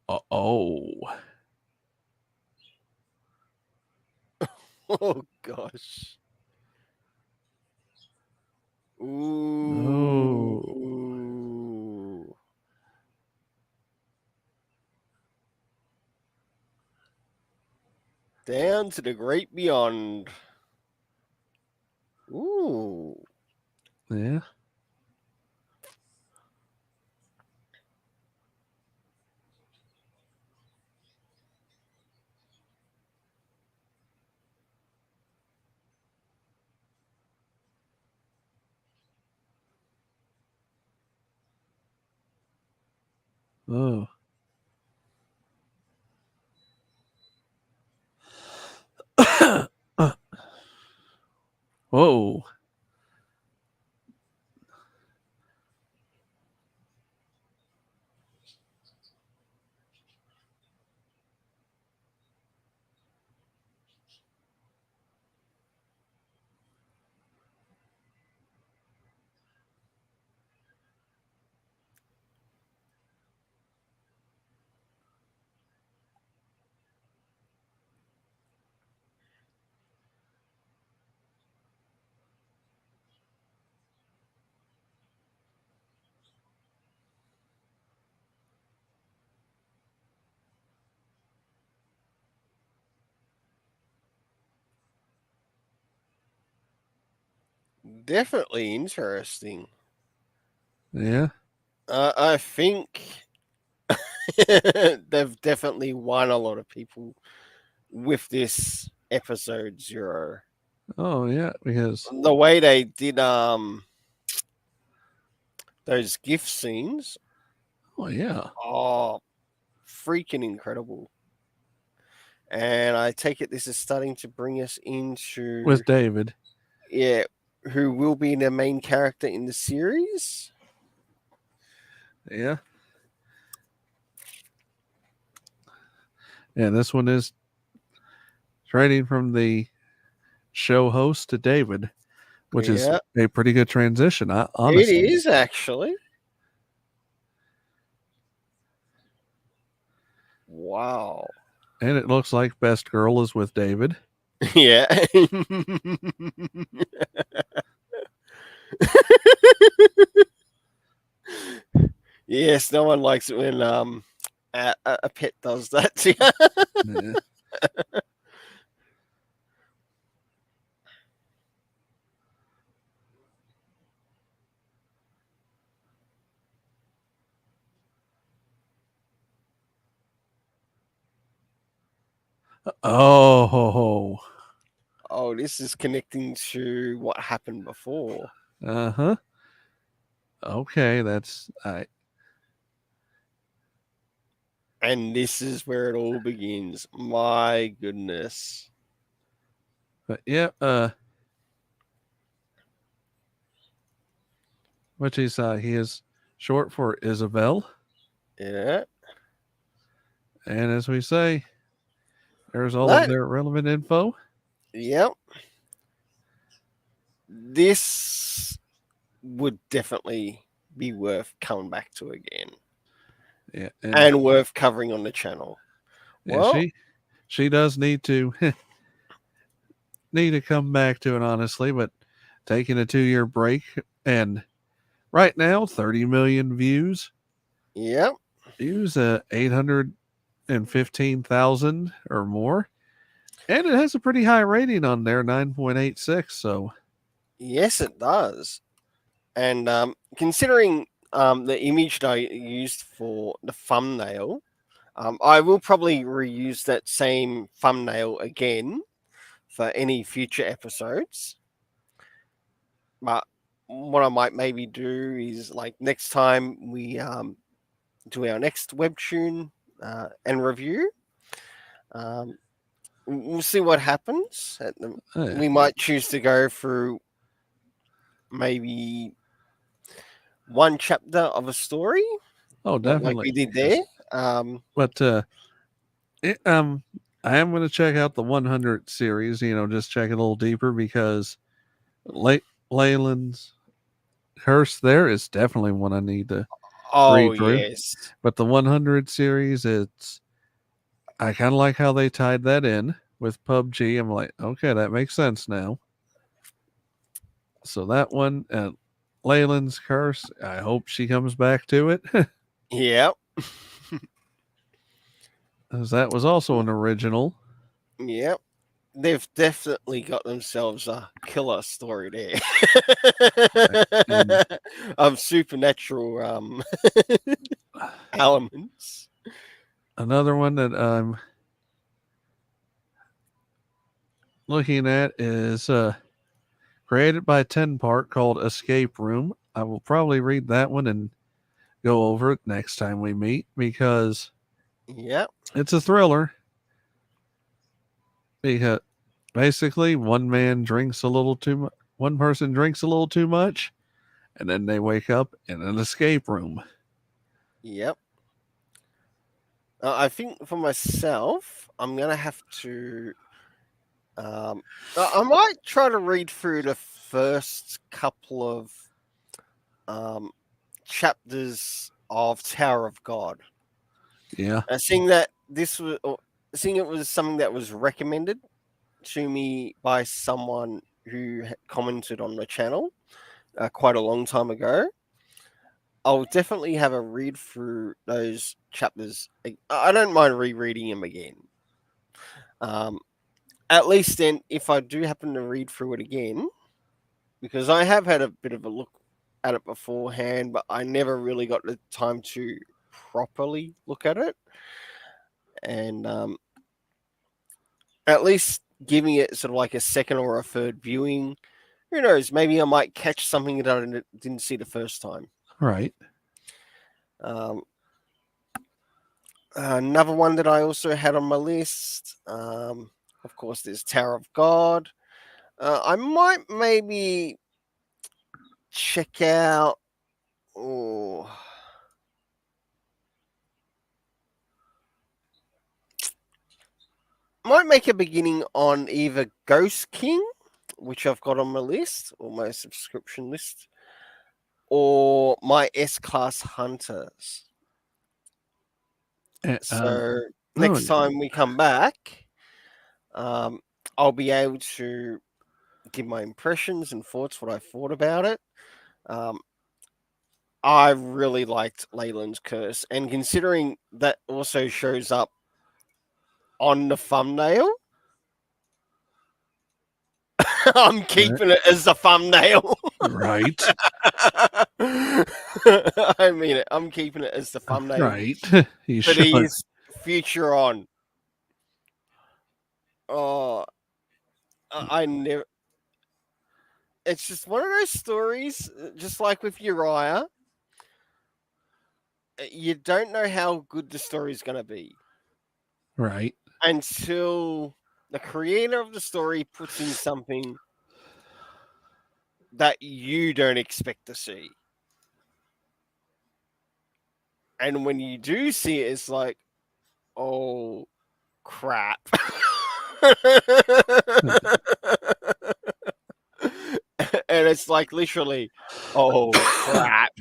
Oh. Oh gosh. Oh. Ooh. Down to the great beyond. Ooh. Yeah. Oh. Whoa. Definitely interesting. Yeah. I think they've definitely won a lot of people with this episode 0. Oh yeah, because The way they did those gift scenes, oh yeah. oh, freaking incredible. And I take it this is starting to bring us into, With David. yeah, who will be the main character in the series. Yeah. Yeah, this one is trading from the show host to David, which is Yeah, a pretty good transition, it honestly. is actually. Wow. And it looks like Best Girl is with David. Yeah. Yes, no one likes it when a pet does that to you. Yeah. Oh. Oh, this is connecting to what happened before. Uh huh. Okay, that's I. And this is where it all begins. My goodness. But yeah, which is he is short for Isabel, Yeah. and as we say, there's all of That, their relevant info. yep. This would definitely be worth coming back to again Yeah, and and worth covering on the channel. yeah, Well, she does need to need to come back to it honestly, but taking a 2 year break and right now 30 million yep. views 815,000 or more, and it has a pretty high rating on there, 9.86. So Yes, it does. And considering the image that I used for the thumbnail, I will probably reuse that same thumbnail again for any future episodes. But what I might maybe do is like next time we do our next webtoon and review, um, we'll see what happens. yeah. We might choose to go through maybe one chapter of a story, Oh, like definitely. we did there. Yes. Um, But it, I am going to check out the 100 series. Just check it a little deeper because Leyland's Curse there is definitely one I need to oh read through. yes, But the 100 series, I kind of like how they tied that in with PUBG. I'm like, okay, that makes sense now. So that one, Leyland's Curse, I hope she comes back to it. yep, As that was also an original. yep. They've definitely got themselves a killer story there And of supernatural elements. another one that I'm looking at is created by 10 Part called Escape Room. I will probably read that one and go over it next time we meet because Yep, it's a thriller. Because basically, one person drinks a little too much, and then they wake up in an escape room. yep. I think for myself, I'm gonna have to. I might try to read through the first couple of um, chapters of Tower of God. Yeah, Seeing that seeing it was something that was recommended to me by someone who commented on the channel quite a long time ago. I'll definitely have a read through those chapters. I don't mind rereading them again. Um, at least then, if I do happen to read through it again, because I have had a bit of a look at it beforehand, but I never really got the time to properly look at it. And at least giving it sort of like a second or a third viewing, who knows? Maybe I might catch something that I didn't see the first time. right. Um, another one that I also had on my list, of course, there's Tower of God. I might maybe check out. Oh, might make a beginning on either Ghost King, which I've got on my list or my subscription list, or my S Class Hunters. So Oh, next time we come back, um, I'll be able to give my impressions and thoughts, what I thought about it. Um, I really liked Leyland's Curse, and considering that also shows up on the thumbnail, I'm keeping it as the thumbnail. right, I mean it. I'm keeping it as the thumbnail right. You for should. these future on. Oh, I never. It's just one of those stories, just like with Uriah. You don't know how good the story is going to be Right, until the creator of the story puts in something that you don't expect to see. And when you do see it, it's like, oh crap. And it's like literally, oh crap.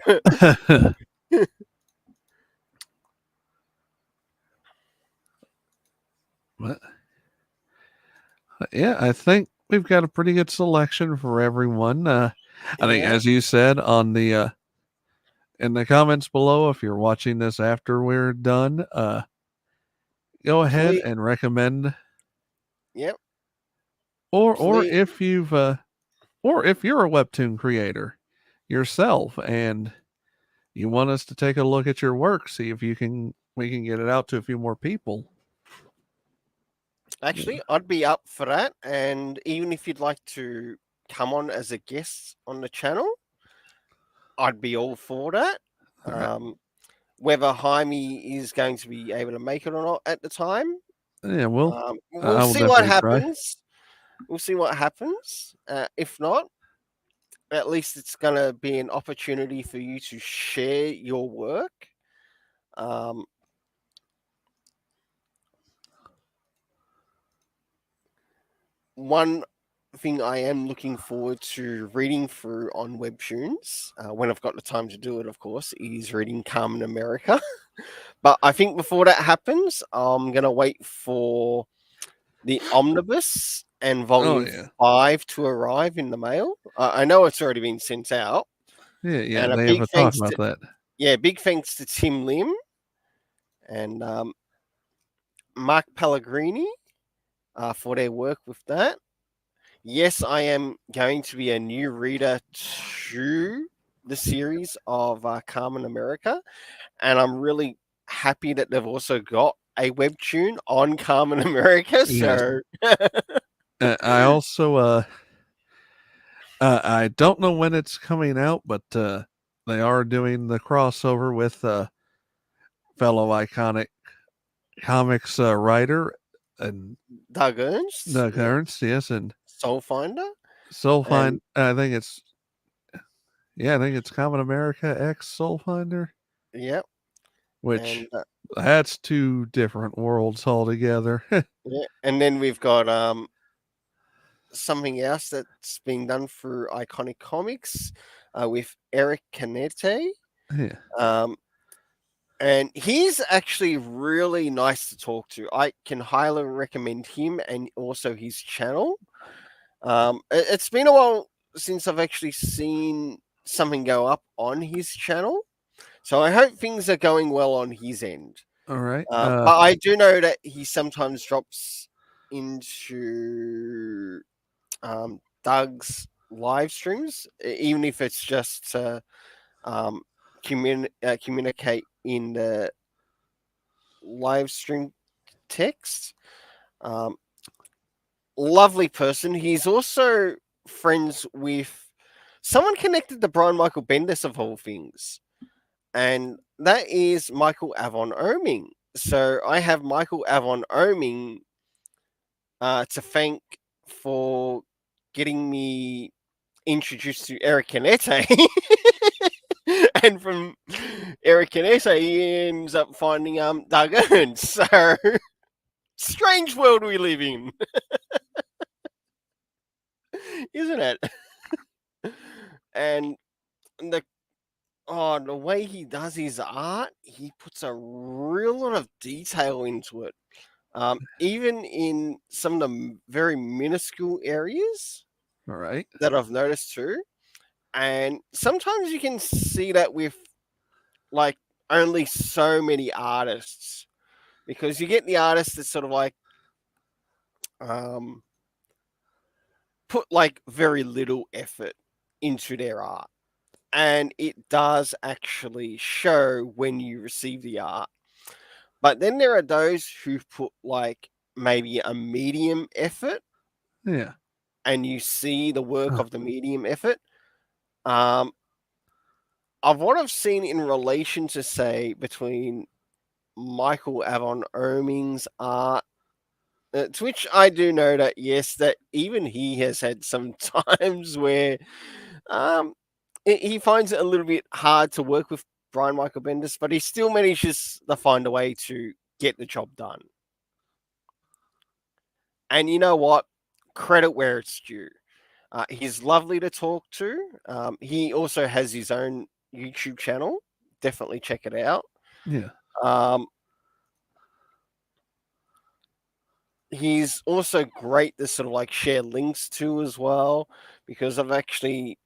but yeah, I think we've got a pretty good selection for everyone. I think, Yeah. as you said on the in the comments below, if you're watching this after we're done, go ahead Please, and recommend, yep. or Please, if you've or if you're a webtoon creator yourself and you want us to take a look at your work, see if we can get it out to a few more people. actually, I'd be up for that. And even if you'd like to come on as a guest on the channel, I'd be all for that. All right. Whether Jaime is going to be able to make it or not at the time, Yeah, well, we'll I will see what definitely try. happens. We'll see what happens. If not, at least it's going to be an opportunity for you to share your work. Um, one thing I am looking forward to reading through on Webtoons, when I've got the time to do it, of course, is reading Carmen America. But I think before that happens, I'm going to wait for the omnibus and Oh volume yeah, 5 to arrive in the mail. I know it's already been sent out. yeah. And a They big have talked thanks about to, that. yeah, big thanks to Tim Lim and Mark Pellegrini for their work with that. Yes, I am going to be a new reader to the series of Carmen America, and I'm really happy that they've also got a webtoon on Carmen America. Yes. So I also I don't know when it's coming out, but they are doing the crossover with fellow iconic comics writer and Doug Ernst, Doug yeah, Ernst, yes, and Soul Finder, Soulfind. and I think it's I think it's Common America X Soulfinder, yeah, which and that's two different worlds altogether. yeah, and then we've got something else that's being done through Iconic Comics with Eric Canete. Yeah, Um, and he's actually really nice to talk to. I can highly recommend him and also his channel. It's been a while since I've actually seen something go up on his channel, so I hope things are going well on his end. all right. But I do know that he sometimes drops into Doug's live streams, even if it's just to um, communicate in the live stream text. Um, Lovely person. He's also friends with someone connected to Brian Michael Bendis of all things, and that is Michael Avon Oeming. So I have Michael Avon Oeming to thank for getting me introduced to Eric Canete. And from Eric Canete, he ends up finding Doug Ernst. So strange world we live in, isn't it? And the the way he does his art, he puts a real lot of detail into it. Even in some of the very minuscule areas All right. that I've noticed too. And sometimes you can see that with like only so many artists, because you get the artists that sort of like um, put like very little effort into their art, and it does actually show when you receive the art. But then there are those who put like maybe a medium effort, Yeah. and you see the work Huh. of the medium effort. Um, of what I've seen in relation to say between Michael Avon Oeming's art, to which I do know that yes, that even he has had some times where um, he finds it a little bit hard to work with Brian Michael Bendis, but he still manages to find a way to get the job done. And you know what? Credit where it's due. He's lovely to talk to. He also has his own YouTube channel. Definitely check it out. Yeah. Um, he's also great to sort of like share links to as well, because I've actually,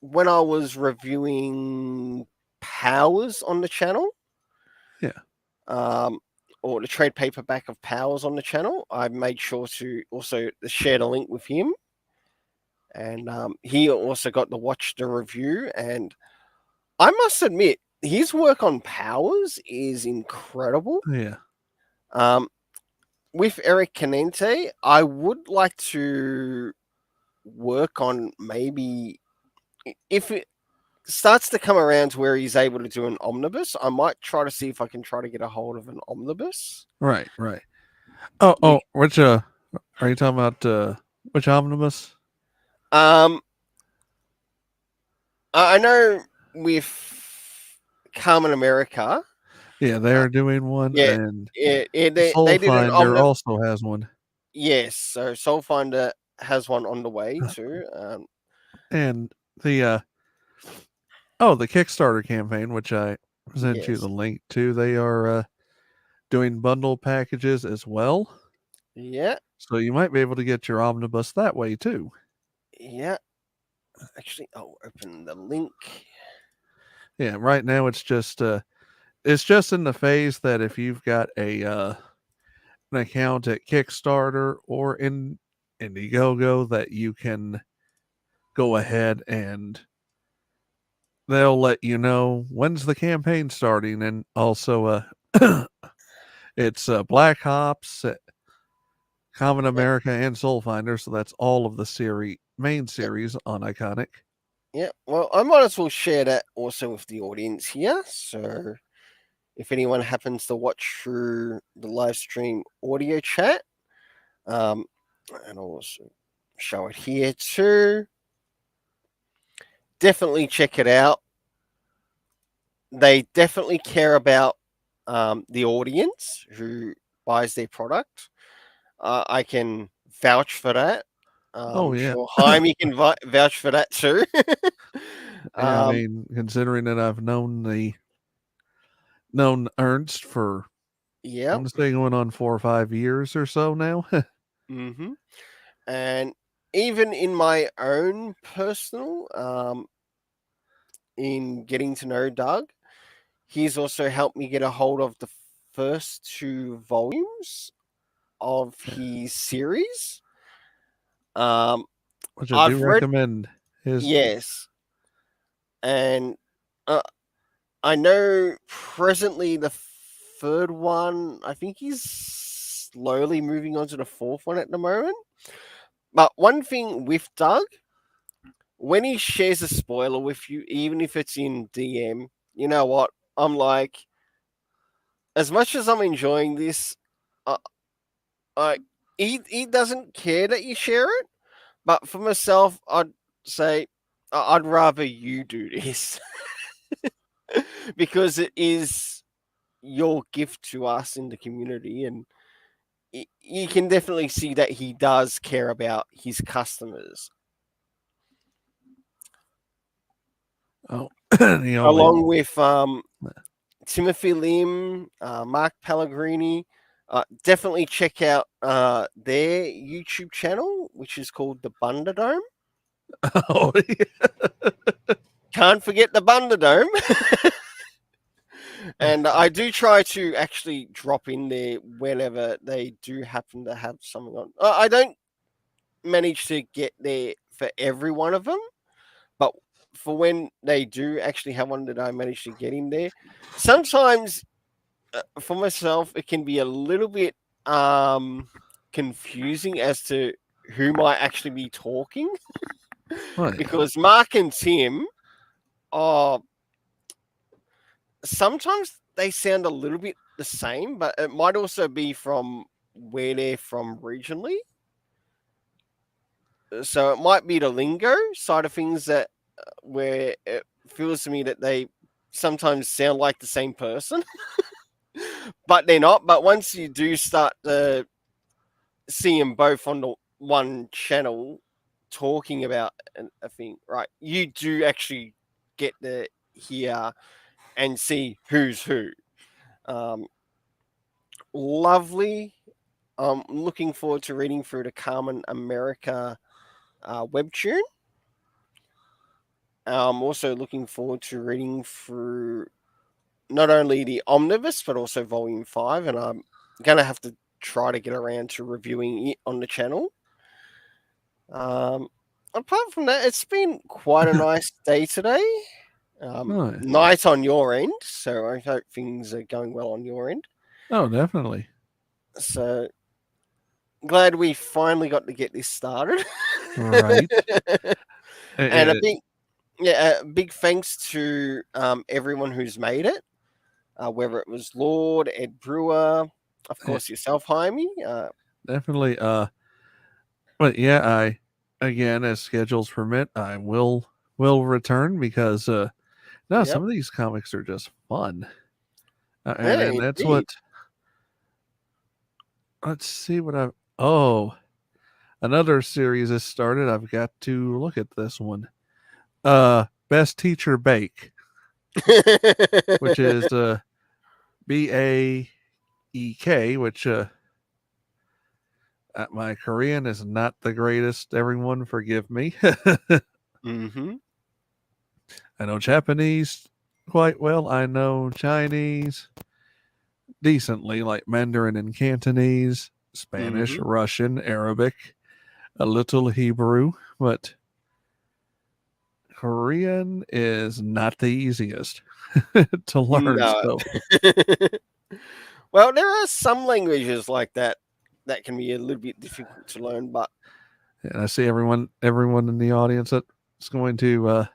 when I was reviewing Powers on the channel, Yeah. um, or the trade paperback of Powers on the channel, I made sure to also share the link with him. And he also got to watch the review. And I must admit, his work on Powers is incredible. Yeah. Um, with Eric Canente, I would like to work on maybe if it starts to come around to where he's able to do an omnibus, I might try to see if I can try to get a hold of an omnibus. Right. Right. Oh. Which are you talking about? Which omnibus? Um, I know with Carmen America, Yeah, uh, they're doing one, yeah, and they did an Soulfinder omnibus. also has one. Yes, so Soul Finder has one on the way too. And the the Kickstarter campaign, which I sent you the Yes, link to, they are doing bundle packages as well. yeah, So you might be able to get your omnibus that way too. yeah. Actually, I'll open the link. Yeah, right now it's just in the phase that if you've got a an account at Kickstarter or in Indiegogo, that you can go ahead and they'll let you know when's the campaign starting, and also it's Black Ops, Common Yeah, America, and Soulfinder, so that's all of the main yeah, series on Iconic. yeah. Well, I might as well share that also with the audience here. So if anyone happens to watch through the live stream audio chat, um, and I'll also show it here too. Definitely check it out. They definitely care about the audience who buys their product. I can vouch for that. Oh I'm yeah, sure Jaime can vouch for that too. yeah. I um, mean, considering that I've known Ernst for I yeah. want to say going on 4 or 5 years or so now. hmm And even in my own personal, in getting to know Doug, he's also helped me get a hold of the first two volumes of his series. Um, Which I do I've read, recommend his. yes, and uh, I know presently the third one. I think he's slowly moving on to the fourth one at the moment. But one thing with Doug, when he shares a spoiler with you, even if it's in DM, you know what? I'm like, as much as I'm enjoying this, uh, I he doesn't care that you share it. But for myself, I'd say I'd rather you do this because it is your gift to us in the community, and you can definitely see that he does care about his customers, Oh, the only. along with Timothy Lim, Mark Pellegrini. Definitely check out their YouTube channel, which is called the Bunderdome. Oh, Can't forget the Bunderdome. And I do try to actually drop in there whenever they do happen to have something on. I don't manage to get there for every one of them, but for when they do actually have one that I manage to get in there, sometimes for myself it can be a little bit confusing as to who might actually be talking right. because Mark and Tim are sometimes they sound a little bit the same, but it might also be from where they're from regionally. So it might be the lingo side of things that where it feels to me that they sometimes sound like the same person, but they're not. But once you do start to see them both on the one channel talking about a thing, right? You do actually get to hear and see who's who. Um, Lovely. I'm looking forward to reading through the Carmen America webtoon. I'm also looking forward to reading through not only the omnibus but also volume 5, and I'm gonna have to try to get around to reviewing it on the channel. Um, Apart from that, it's been quite a nice day today. Nice. Night on your end, so I hope things are going well on your end. Oh, definitely. So glad we finally got to get this started. Right. And a It, big, yeah, a big thanks to everyone who's made it, whether it was Lord, Ed Brewer, of it, course yourself, Jaime. definitely. But yeah, I again, as schedules permit, I will will return because no, Yep. some of these comics are just fun, Yeah, and that's indeed. what. Let's see what I. Oh, another series has started. I've got to look at this one. Best Teacher Bake, which is Baek, which my Korean is not the greatest. Everyone, forgive me. Mm-hmm. I know Japanese quite well. I know Chinese decently, like Mandarin and Cantonese, Spanish, Mm-hmm. Russian, Arabic, a little Hebrew, but Korean is not the easiest to learn. No. So, Well, there are some languages like that that can be a little bit difficult to learn, but and I see everyone in the audience that's going to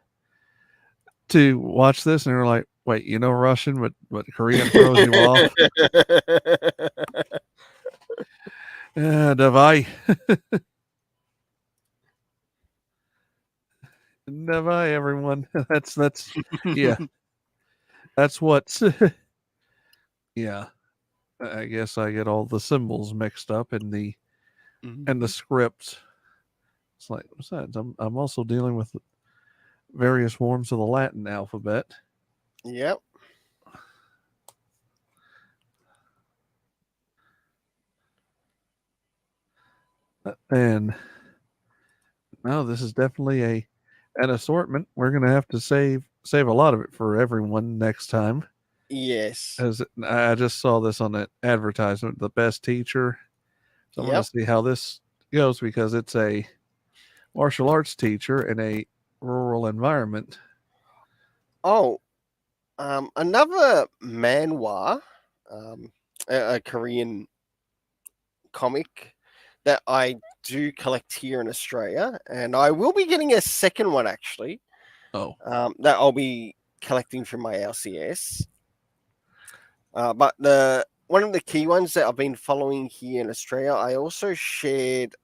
watch this, and they're like, "Wait, you know Russian, but Korean throws you off." Давай, давай, everyone. That's yeah, that's what's yeah. I guess I get all the symbols mixed up in the Mhm. script. It's like, besides, I'm also dealing with various forms of the Latin alphabet. Yep. And no, this is definitely an assortment. We're gonna have to save a lot of it for everyone next time. Yes. As I just saw this on an advertisement, the best teacher. So I'm gonna Yep. see how this goes because it's a martial arts teacher in a rural environment. Oh, another manhwa, um, a Korean comic that I do collect here in Australia, and I will be getting a second one actually. Oh, That I'll be collecting from my LCS. But the one of the key ones that I've been following here in Australia, I also shared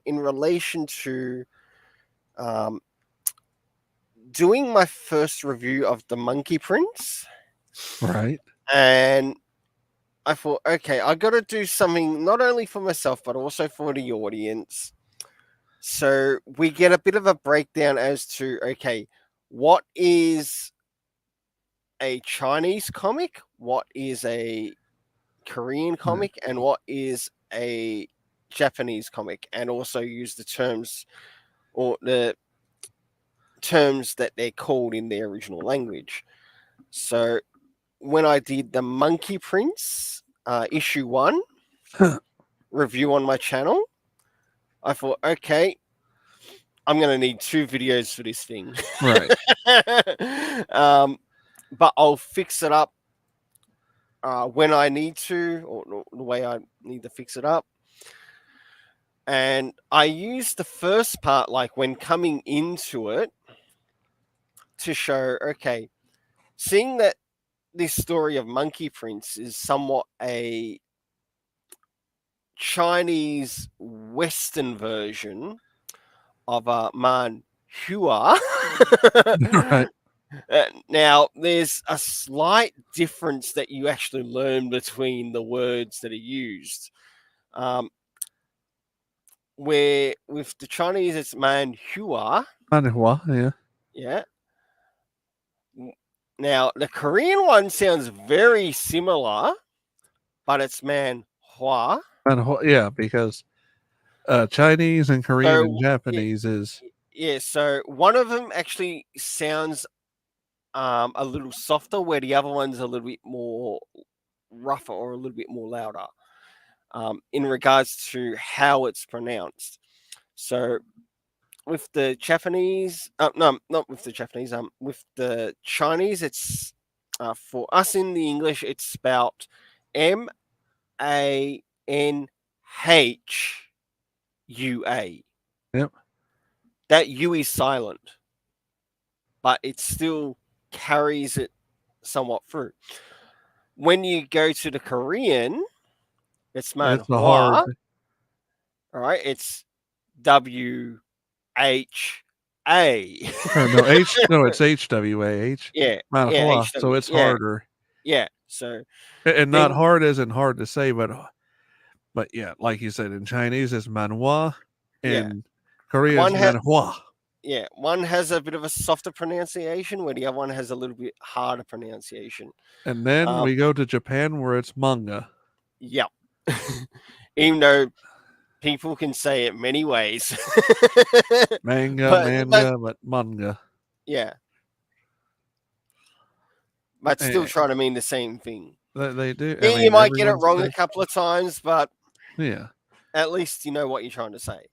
in relation to um, doing my first review of the Monkey Prince, right. and I thought, okay, I got to do something not only for myself but also for the audience. So we get a bit of a breakdown as to okay, what is a Chinese comic, what is a Korean Yeah. comic, and what is a Japanese comic, and also use the terms or the terms that they're called in their original language. So when I did the Monkey Prince issue 1 review on my channel, I thought, okay, I'm going to need 2 videos for this thing. Right. But I'll fix it up when I need to, or the way I need to fix it up. And I used the first part, like when coming into it, to show, okay, seeing that this story of Monkey Prince is somewhat a Chinese Western version of Manhua. Right. Now, there's a slight difference that you actually learn between the words that are used. Um, where with the Chinese, it's Manhua. Manhua, yeah. Yeah. Now, the Korean one sounds very similar, but it's Manhua. Manhua, yeah, because Chinese and Korean and So, Japanese is yeah, so one of them actually sounds a little softer, where the other one's a little bit more rougher or a little bit more louder in regards to how it's pronounced. So with the Japanese, no, not with the Japanese, with the Chinese, it's for us in the English, it's spelled Manhua. yep. That U is silent, but it still carries it somewhat through. When you go to the Korean, it's It's a hard manhwa. All right, it's WH. Or no, no, it's HWAH. Yeah, yeah, Manhua, so HW. it's Yeah, harder. yeah. So And not then, hard as in hard to say, but yeah, like you said, in Chinese it's manhua, yeah, in Korea it's one has manhua. one has a bit of a softer pronunciation, where the other one has a little bit harder pronunciation. And then Um, we go to Japan where it's manga. yep. Even though people can say it many ways, Manga, but manga, but manga. yeah, but still Eh, trying to mean the same thing. they do. I You mean, might get it everyone's wrong a saying, couple of times, but yeah. at least you know what you're trying to say.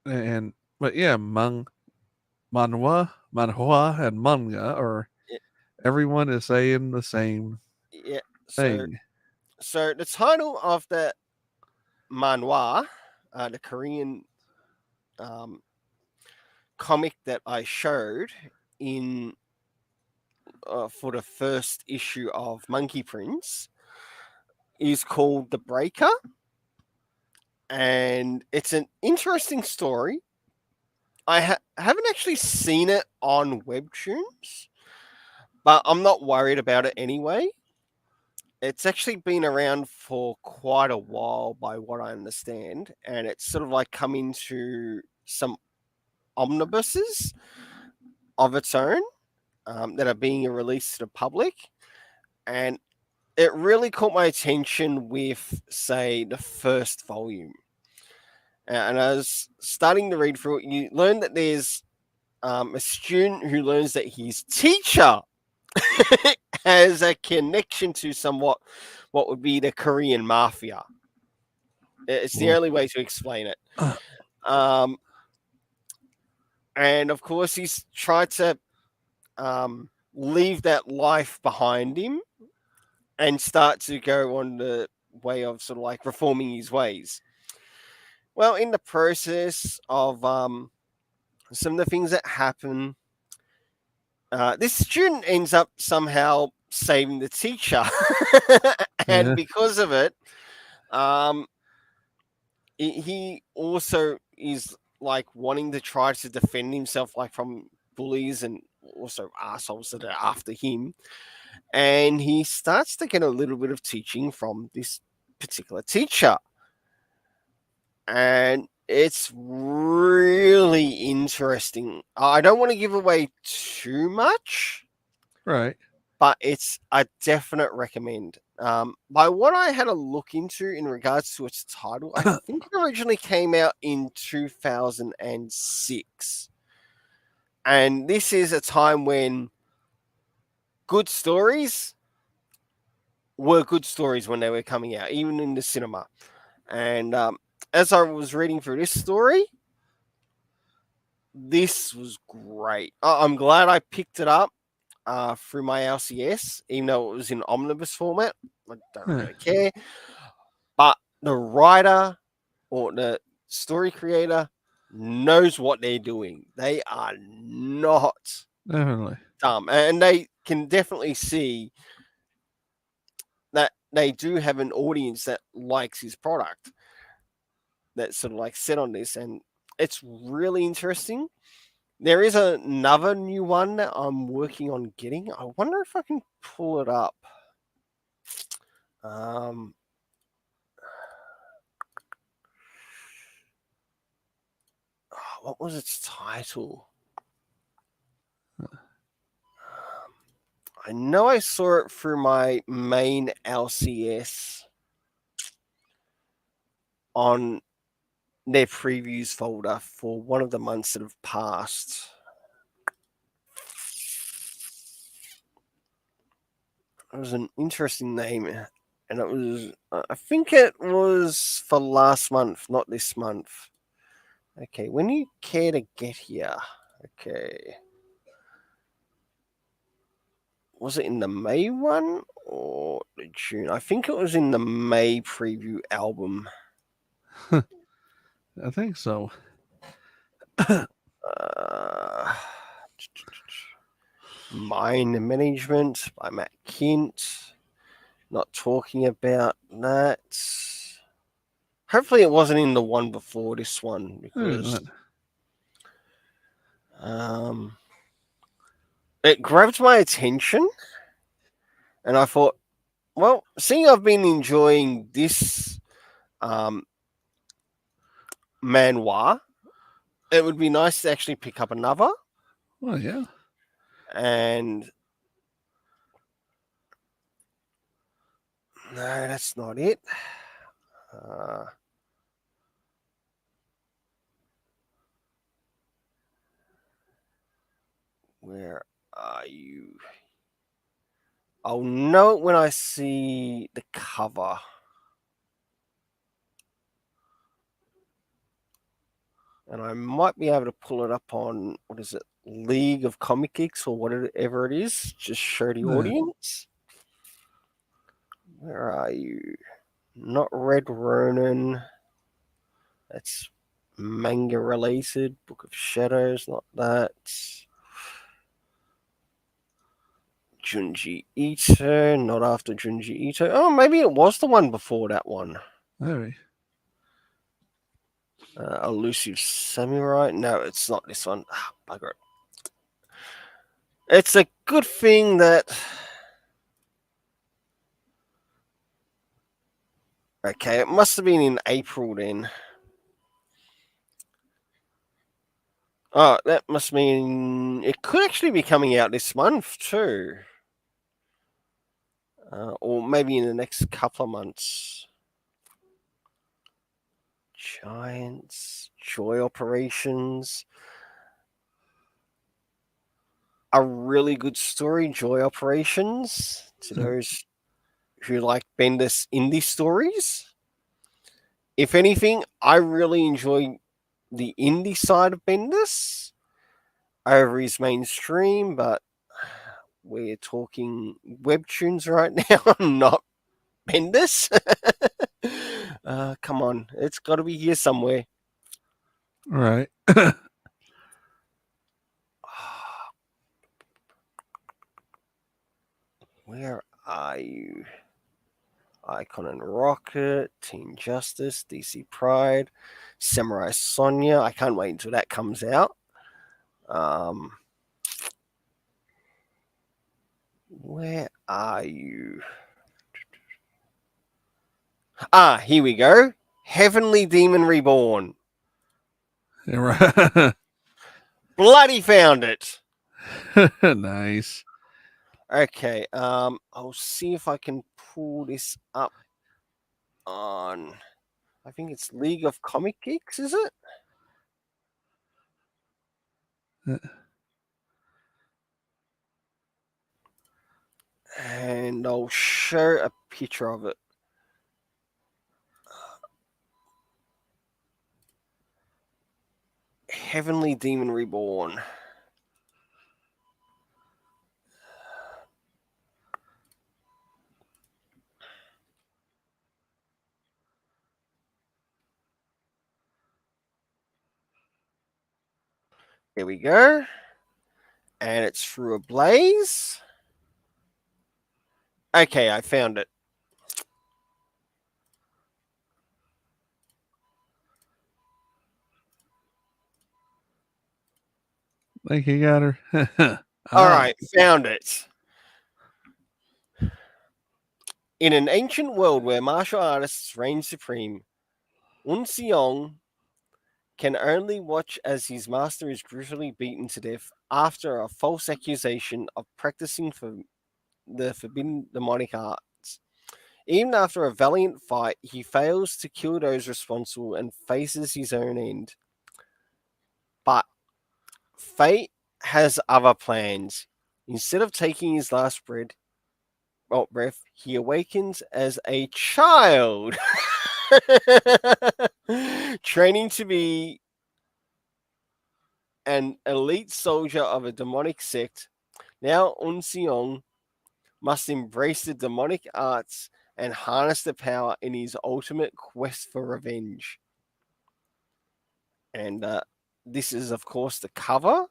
And but yeah, manhua, and manga, or Y- everyone is saying the same Yeah. So, thing. the title of the manhwa, the Korean um, comic that I showed in for the first issue of Monkey Prince, is called The Breaker, and it's an interesting story. I haven't actually seen it on Webtoons, but I'm not worried about it anyway. It's actually been around for quite a while, by what I understand, and it's sort of like come into some omnibuses of its own that are being released to the public, and it really caught my attention with, say, the first volume. And I was starting to read through it. You learn that there's a student who learns that his teacher has a connection to somewhat what would be the Korean mafia. It's the Well, only way to explain it. Um, and of course, he's tried to leave that life behind him and start to go on the way of sort of like reforming his ways. Well, in the process of some of the things that happen, this student ends up somehow saving the teacher, and yeah, because of it, um, he also is like wanting to try to defend himself, like from bullies and also assholes that are after him. And he starts to get a little bit of teaching from this particular teacher, and it's really interesting. I don't want to give away too much, right. but it's a definite recommend. By what I had a look into in regards to its title, I think it originally came out in 2006. And this is a time when good stories were good stories when they were coming out, even in the cinema. And as I was reading through this story, this was great. I'm glad I picked it up through my LCS, even though it was in omnibus format. I don't Huh, really care. But the writer or the story creator knows what they're doing. They are not definitely. dumb. And they can definitely see that they do have an audience that likes his product, that's sort of like set on this. And it's really interesting. There is another new one that I'm working on getting. I wonder if I can pull it up. Um, what was its title? I know I saw it through my main LCS on their previews folder for one of the months that have passed. It was an interesting name, and it was, I think it was for last month, not this month. Okay, when you care to get here? Okay. Was it in the May one or the June? I think it was in the May preview album. I think so. Uh, Mind Management by Matt Kint. Not talking about that. Hopefully, it wasn't in the one before this one, Maybe because not. Um, it grabbed my attention, and I thought, well, seeing I've been enjoying this um, manhwa, it would be nice to actually pick up another. Well, yeah. And no, that's not it. Uh, where are you? I'll know it when I see the cover. And I might be able to pull it up on, what is it, League of Comic Geeks or whatever it is. Just show the audience. Where are you? Not Red Ronin. That's manga related. Book of Shadows, not that. Junji Ito, not after Junji Ito. Oh, maybe it was the one before that one. Maybe. Elusive Samurai. No, it's not this one. Ah, bugger it. It's a good thing that. Okay, it must have been in April then. Oh, that must mean it could actually be coming out this month too. Or maybe in the next couple of months. Giants, Joy Operations. A really good story, Joy Operations, to those who like Bendis indie stories. If anything, I really enjoy the indie side of Bendis over his mainstream, but we're talking webtoons right now, not Bendis. Come on, it's got to be here somewhere. Right. Where are you? Icon and Rocket, Team Justice, DC Pride, Samurai Sonya. I can't wait until that comes out. Where are you? Ah, here we go. Heavenly Demon Reborn. Right. Bloody found it. Nice. Okay, I'll see if I can pull this up on. I think it's League of Comic Geeks, is it? And I'll show a picture of it. Heavenly Demon Reborn. Here we go. And it's through a blaze. Okay, I found it. Think you got her. All right, found it. In an ancient world where martial artists reign supreme, Un Seong can only watch as his master is brutally beaten to death after a false accusation of practicing for the forbidden demonic arts. Even after a valiant fight, he fails to kill those responsible and faces his own end. But fate has other plans. Instead of taking his last breath, he awakens as a child, training to be an elite soldier of a demonic sect. Now Unseong must embrace the demonic arts and harness the power in his ultimate quest for revenge. And this is, of course, the cover.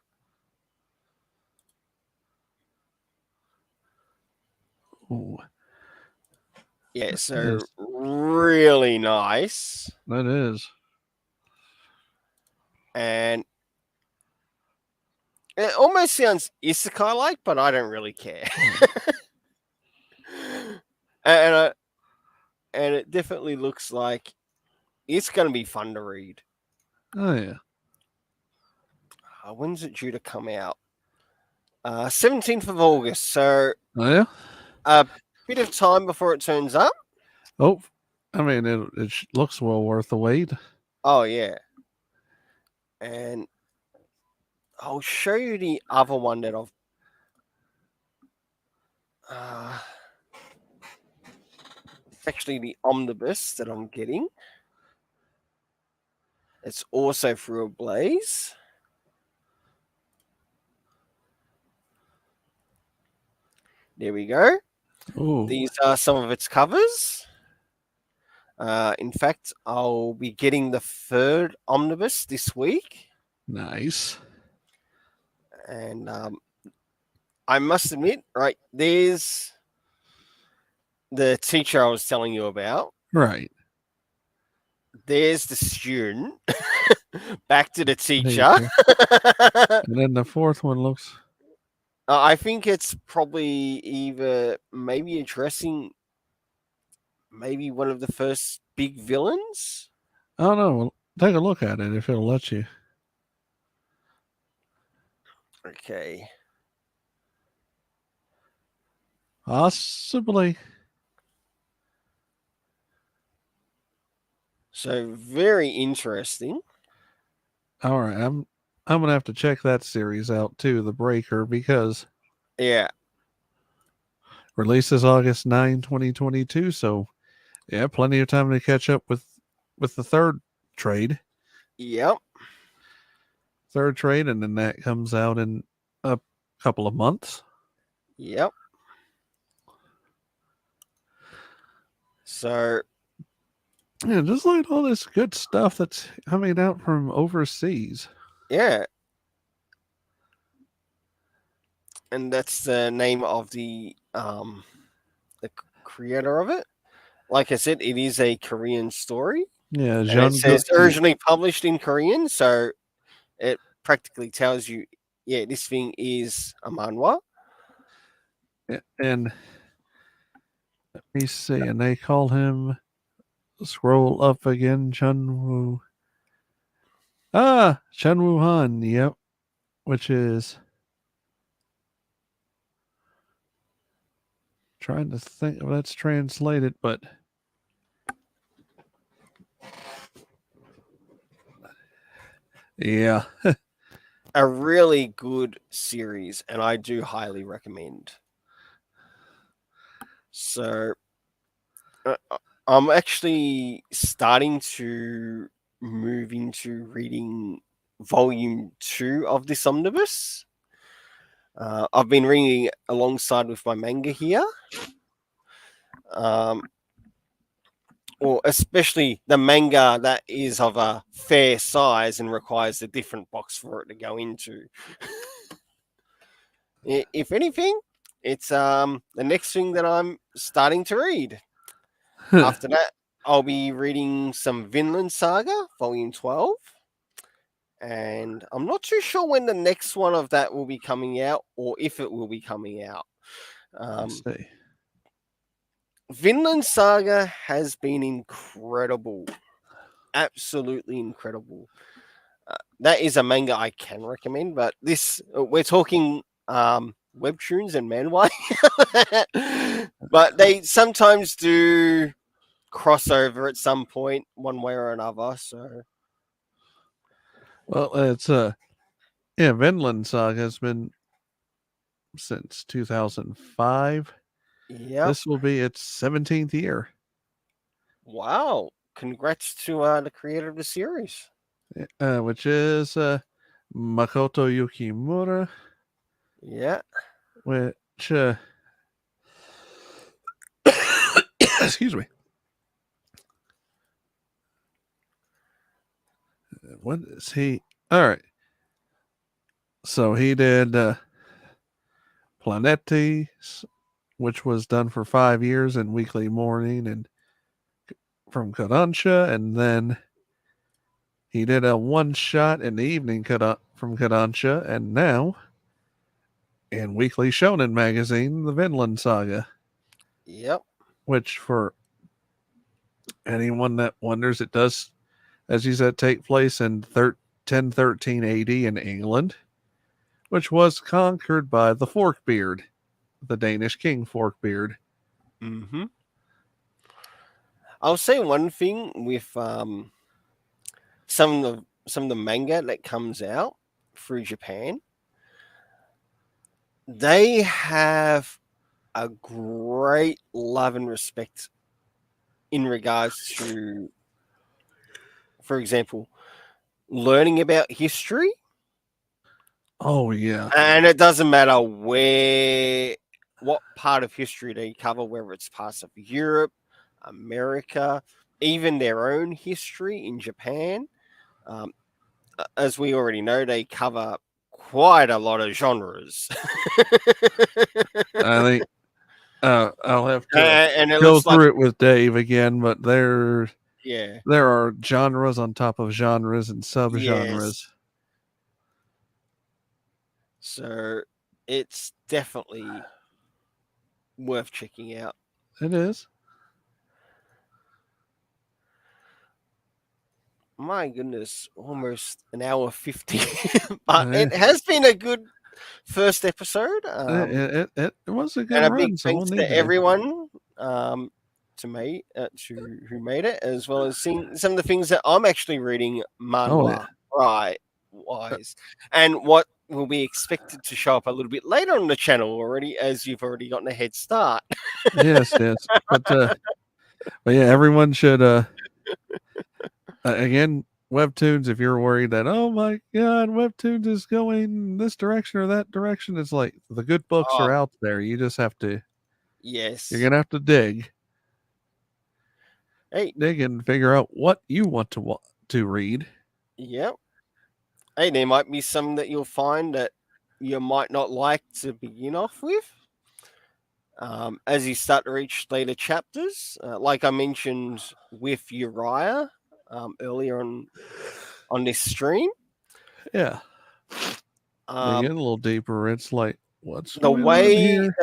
Ooh, Yeah, so really nice. that is. And It almost sounds isekai-like, but I don't really care. and I, and it definitely looks like it's going to be fun to read. Oh yeah. When's it due to come out? 17th of August. So Oh yeah. a bit of time before it turns up. Oh, I mean it looks well worth the wait. Oh yeah, and I'll show you the other one that I've. Uh, it's actually the omnibus that I'm getting. It's also through a blaze. There we go. Oh, These are some of its covers. In fact, I'll be getting the third omnibus this week, nice. and I must admit, right, there's the teacher I was telling you about. Right. There's the student. Back to the teacher. Nature. And then the fourth one looks. I think it's probably either maybe addressing maybe one of the first big villains. I don't know. Well, take a look at it if it'll let you. Okay. Possibly. So very interesting. All right, I'm gonna have to check that series out too, The Breaker, because Yeah. releases August 9, 2022. So yeah, plenty of time to catch up with the third trade. Yep. And then that comes out in a couple of months. Yep. So Yeah, just look at all this good stuff that's coming out from overseas. yeah. And that's the name of the creator of it. Like I said, it is a Korean story. Yeah, And it says Jungkook. originally published in Korean, so it practically tells you, yeah, this thing is a manhwa. And let me see, and they call him. Scroll up again, Chunwoo. Chunwoo Han. Yep, which is trying to think. Let's translate it, but yeah. A really good series, and I do highly recommend. So I'm actually starting to move into reading volume 2 of this omnibus. I've been reading alongside with my manga here. Or especially the manga that is of a fair size and requires a different box for it to go into. If anything, it's the next thing that I'm starting to read. After that, I'll be reading some Vinland Saga, Volume 12. And I'm not too sure when the next one of that will be coming out or if it will be coming out. Let's see. Vinland Saga has been incredible. Absolutely incredible. That is a manga I can recommend, but this, we're talking webtoons and manhwa. But they sometimes do crossover at some point, one way or another. So, Well, it's Vinland Saga has been since 2005. yeah. This will be its 17th year. Wow. Congrats to the creator of the series. Which is Makoto Yukimura, Yeah. which excuse me. What is he? All right. So he did Planetes, which was done for 5 years in Weekly Morning and from Kodansha, and then he did a one shot in the evening from Kodansha, and now and weekly shonen magazine, the Vinland Saga, Yep. which for anyone that wonders, it does, as you said, take place in 1013 AD in England, which was conquered by the Forkbeard, the Danish king Forkbeard. Mm-hmm. I'll say one thing with some of the manga that comes out through Japan, they have a great love and respect in regards to, for example, learning about history. Oh yeah, And it doesn't matter what part of history they cover, whether it's parts of Europe, America, even their own history in Japan. Um, as we already know, they cover quite a lot of genres. I think I'll have to And it go looks like, through it with Dave again, but yeah, there are genres on top of genres and subgenres. yes. So it's definitely worth checking out. It is. My goodness, almost an hour 50. But Eh, it has been a good first episode. it was a good And a big run, so we'll thanks need to to. everyone to who made it, as well as seeing some of the things that I'm actually reading Oh yeah, manhwa right wise, and what will be expected to show up a little bit later on the channel already, as you've already gotten a head start. yes, but yeah, everyone should again, Webtoons, if you're worried that, oh my God, Webtoons is going this direction or that direction, it's like the good books Oh, are out there. You just have to, you're yes. going to have to Hey, dig and figure out what you want to read. yep. Hey, there might be some that you'll find that you might not like to begin off with. As you start to reach later chapters, like I mentioned with Uriah earlier on this stream, Yeah. They um, get a little deeper. It's like, what's the going on way here?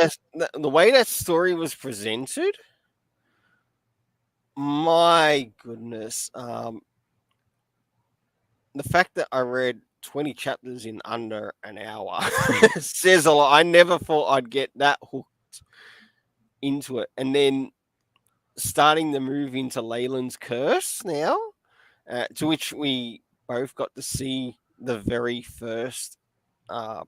the way that story was presented, my goodness, the fact that I read 20 chapters in under an hour says a lot. I never thought I'd get that hooked into it, and then starting the move into Leyland's Curse now, to which we both got to see the very first uh,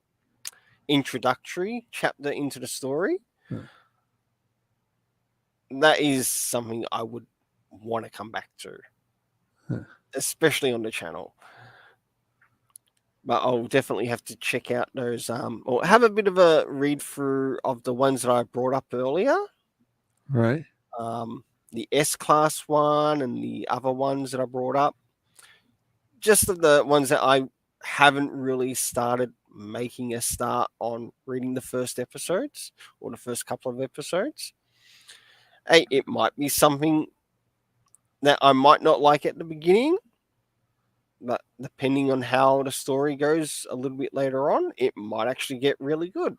introductory chapter into the story. Huh. That is something I would want to come back to, Huh. especially on the channel. But I'll definitely have to check out those, or have a bit of a read through of the ones that I brought up earlier. Right. The S class one and the other ones that I brought up. Just of the ones that I haven't really started making a start on reading the first episodes or the first couple of episodes. Hey, it might be something that I might not like at the beginning, but depending on how the story goes a little bit later on, it might actually get really good.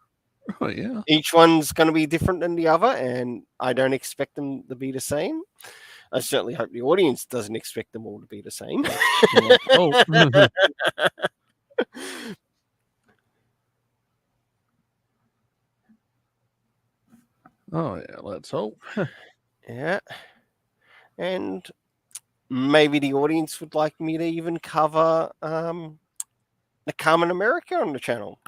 Oh, yeah. Each one's going to be different than the other, and I don't expect them to be the same. I certainly hope the audience doesn't expect them all to be the same. Let's hope. Oh, yeah. Let's hope. Yeah. And maybe the audience would like me to even cover the Common America on the channel.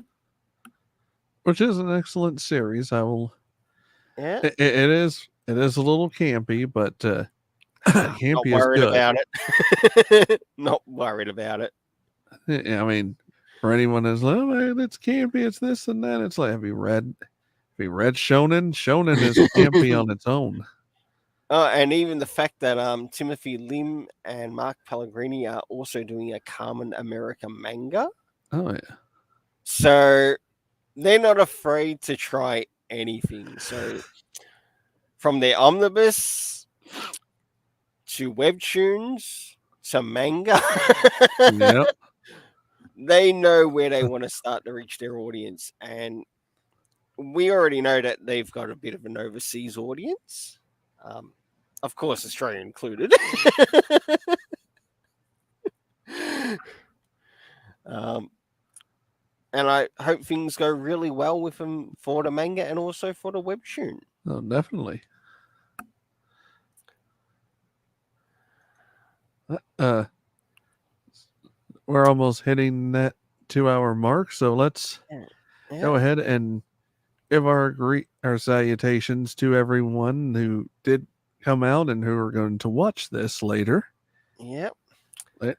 Which is an excellent series. I will. Yeah. It is. It is a little campy, but Not campy is worried good. about it. Not worried about it. I mean, for anyone that's like, oh, man, it's campy, it's this and that. It's like, have you read Shonen? Shonen is campy on its own. And even the fact that Timothy Lim and Mark Pellegrini are also doing a Carmen America manga. Oh yeah. So they're not afraid to try anything. So from their omnibus to webtoons to manga, Yep. they know where they want to start to reach their audience. And we already know that they've got a bit of an overseas audience. Um, of course, Australia included. um, and I hope things go really well with them for the manga and also for the webtoon. Oh, definitely. Uh, we're almost hitting that 2 hour mark, so let's Yeah. go ahead and give our salutations to everyone who did come out and who are going to watch this later. Yep.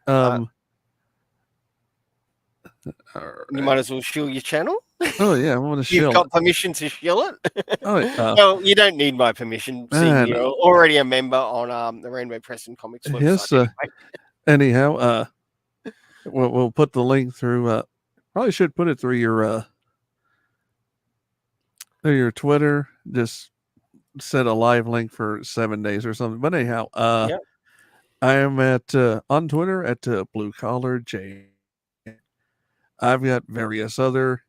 Um, You might as well shill your channel. Oh yeah, I want to You've shill got it. permission to shill it. Oh, Well, you don't need my permission, seeing man. you're already a member on the Rainbow Press and Comics website. Yes. Anyway. Anyhow, we'll put the link through. Probably should put it through your Twitter. Just set a live link for 7 days or something. But anyhow, Yep. I am at on Twitter at Blue Collar J. I've got various other.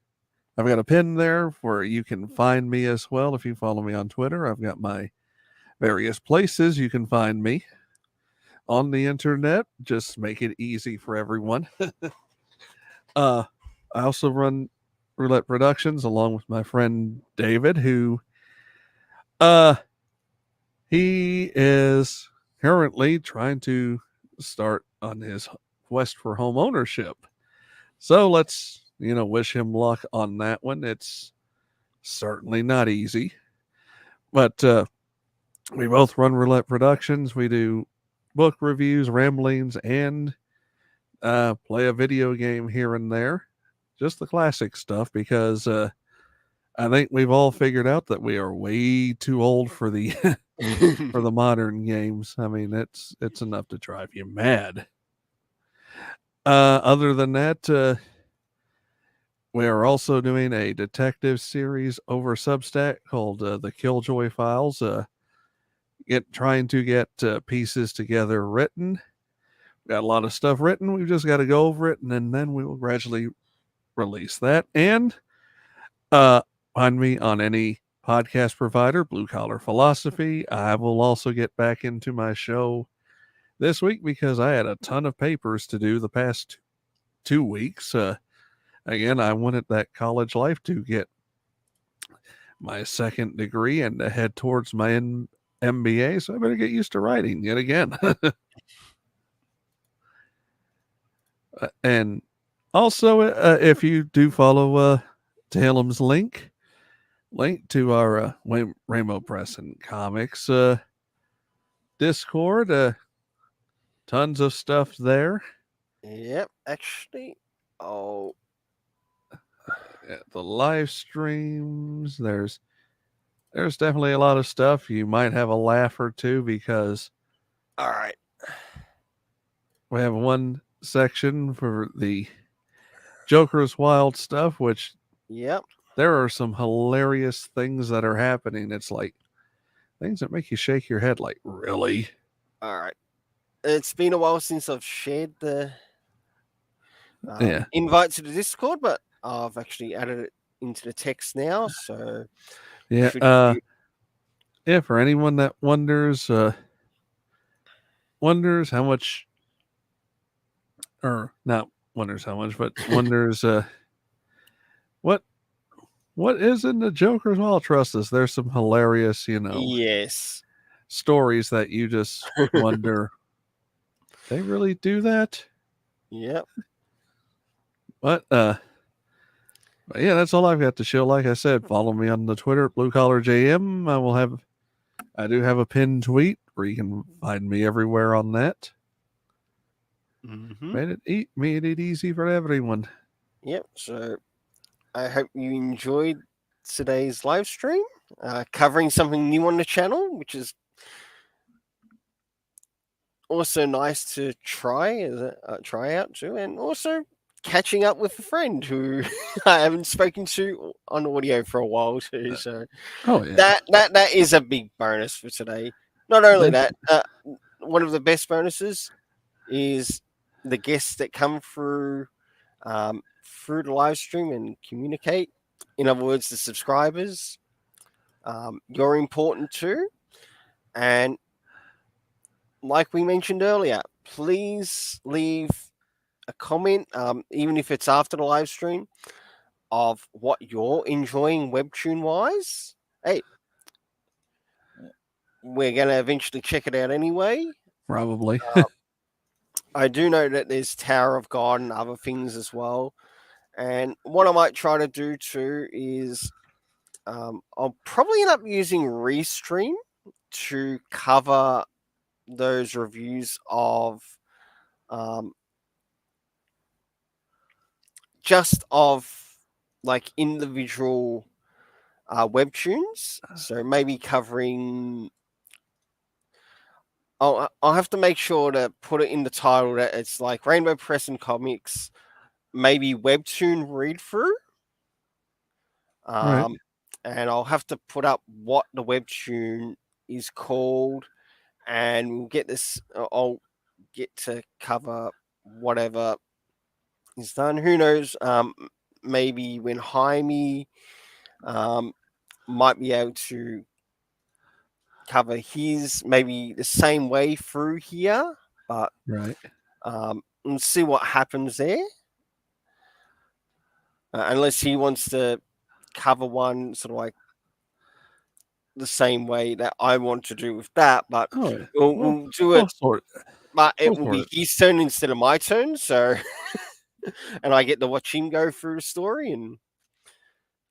I've got a pin there where you can find me as well if you follow me on Twitter. I've got my various places you can find me on the internet. Just make it easy for everyone. I also run Roulette Productions along with my friend David, who he is currently trying to start on his quest for home ownership. So let's, wish him luck on that one. It's certainly not easy. But we both run Roulette Productions. We do book reviews, ramblings, and play a video game here and there. Just the classic stuff, because I think we've all figured out that we are way too old for the for the modern games. I mean, it's enough to drive you mad. Other than that, we are also doing a detective series over Substack called the Killjoy Files. Trying to get pieces together written. Got a lot of stuff written. We've just got to go over it, and then we will gradually release that. And find me on any podcast provider, Blue Collar Philosophy. I will also get back into my show this week because I had a ton of papers to do the past 2 weeks. Again, I wanted that college life to get my second degree and to head towards my MBA, so I better get used to writing yet again. And also, if you do follow Talem's link to our Rainbow Press and Comics Discord, tons of stuff there. Yep. Actually, oh, The live streams, there's definitely a lot of stuff. You might have a laugh or two because all right. we have one section for the Joker's Wild stuff, which Yep. there are some hilarious things that are happening. It's like things that make you shake your head, like, really? All right. It's been a while since I've shared the invite to the Discord, but I've actually added it into the text now. So yeah, for anyone that wonders how much, or not wonders how much, but wonders what is in the Joker's Wild, trust us, there's some hilarious, yes, stories that you just wonder, they really do that? Yep. But yeah, that's all I've got to show. Like I said, follow me on the Twitter, Blue Collar JM. I do have a pinned tweet where you can find me everywhere on that. Mm-hmm. Made it easy for everyone. Yep. So I hope you enjoyed today's live stream, covering something new on the channel, which is also nice to try out too, and also catching up with a friend who I haven't spoken to on audio for a while too. So that is a big bonus for today. Not only that, one of the best bonuses is the guests that come through the live stream and communicate. In other words, the subscribers. You're important too. And like we mentioned earlier, please leave a comment, even if it's after the live stream, of what you're enjoying Webtoon wise. Hey, we're going to eventually check it out anyway. Probably. I do know that there's Tower of God and other things as well. And what I might try to do too is I'll probably end up using Restream to cover those reviews of um, just of like individual webtoons. So maybe covering. I'll have to make sure to put it in the title that it's like Rainbow Press and Comics, maybe webtoon read through. Right. And I'll have to put up what the webtoon is called, and we'll get this. I'll get to cover whatever is done. Who knows? Maybe when Jaime might be able to cover his maybe the same way through here, but Right. we'll see what happens there. Unless he wants to cover one sort of like the same way that I want to do with that, but Oh, yeah. we'll do it. But it We'll will sort be it. his turn instead of my turn, so and I get to watch him go through the story, and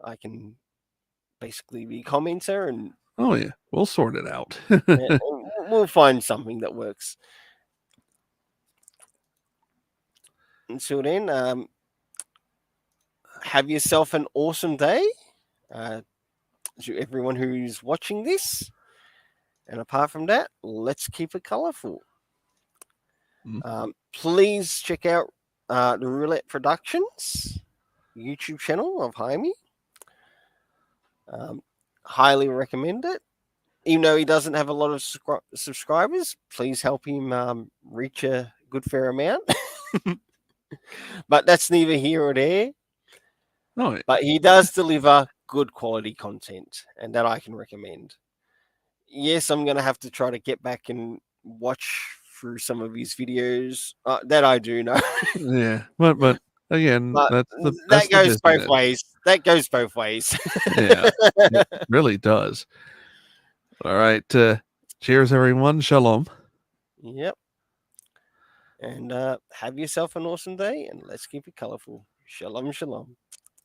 I can basically be commenter, and Oh, yeah. We'll sort it out. we'll find something that works. Until then, have yourself an awesome day. To everyone who's watching this, and apart from that, let's keep it colorful. Please check out the Roulette Productions YouTube channel of Jaime. Highly recommend it. Even though he doesn't have a lot of subscribers, please help him reach a good fair amount. But that's neither here or there. Oh, yeah. But he does deliver good quality content, and that I can recommend. Yes, I'm going to have to try to get back and watch through some of his videos. That I do know. Yeah. But again, But that's that the goes both busyness. ways. That goes both ways. Yeah. It really does. All right. Cheers, everyone. Shalom. Yep. And have yourself an awesome day, and let's keep it colorful. Shalom, shalom.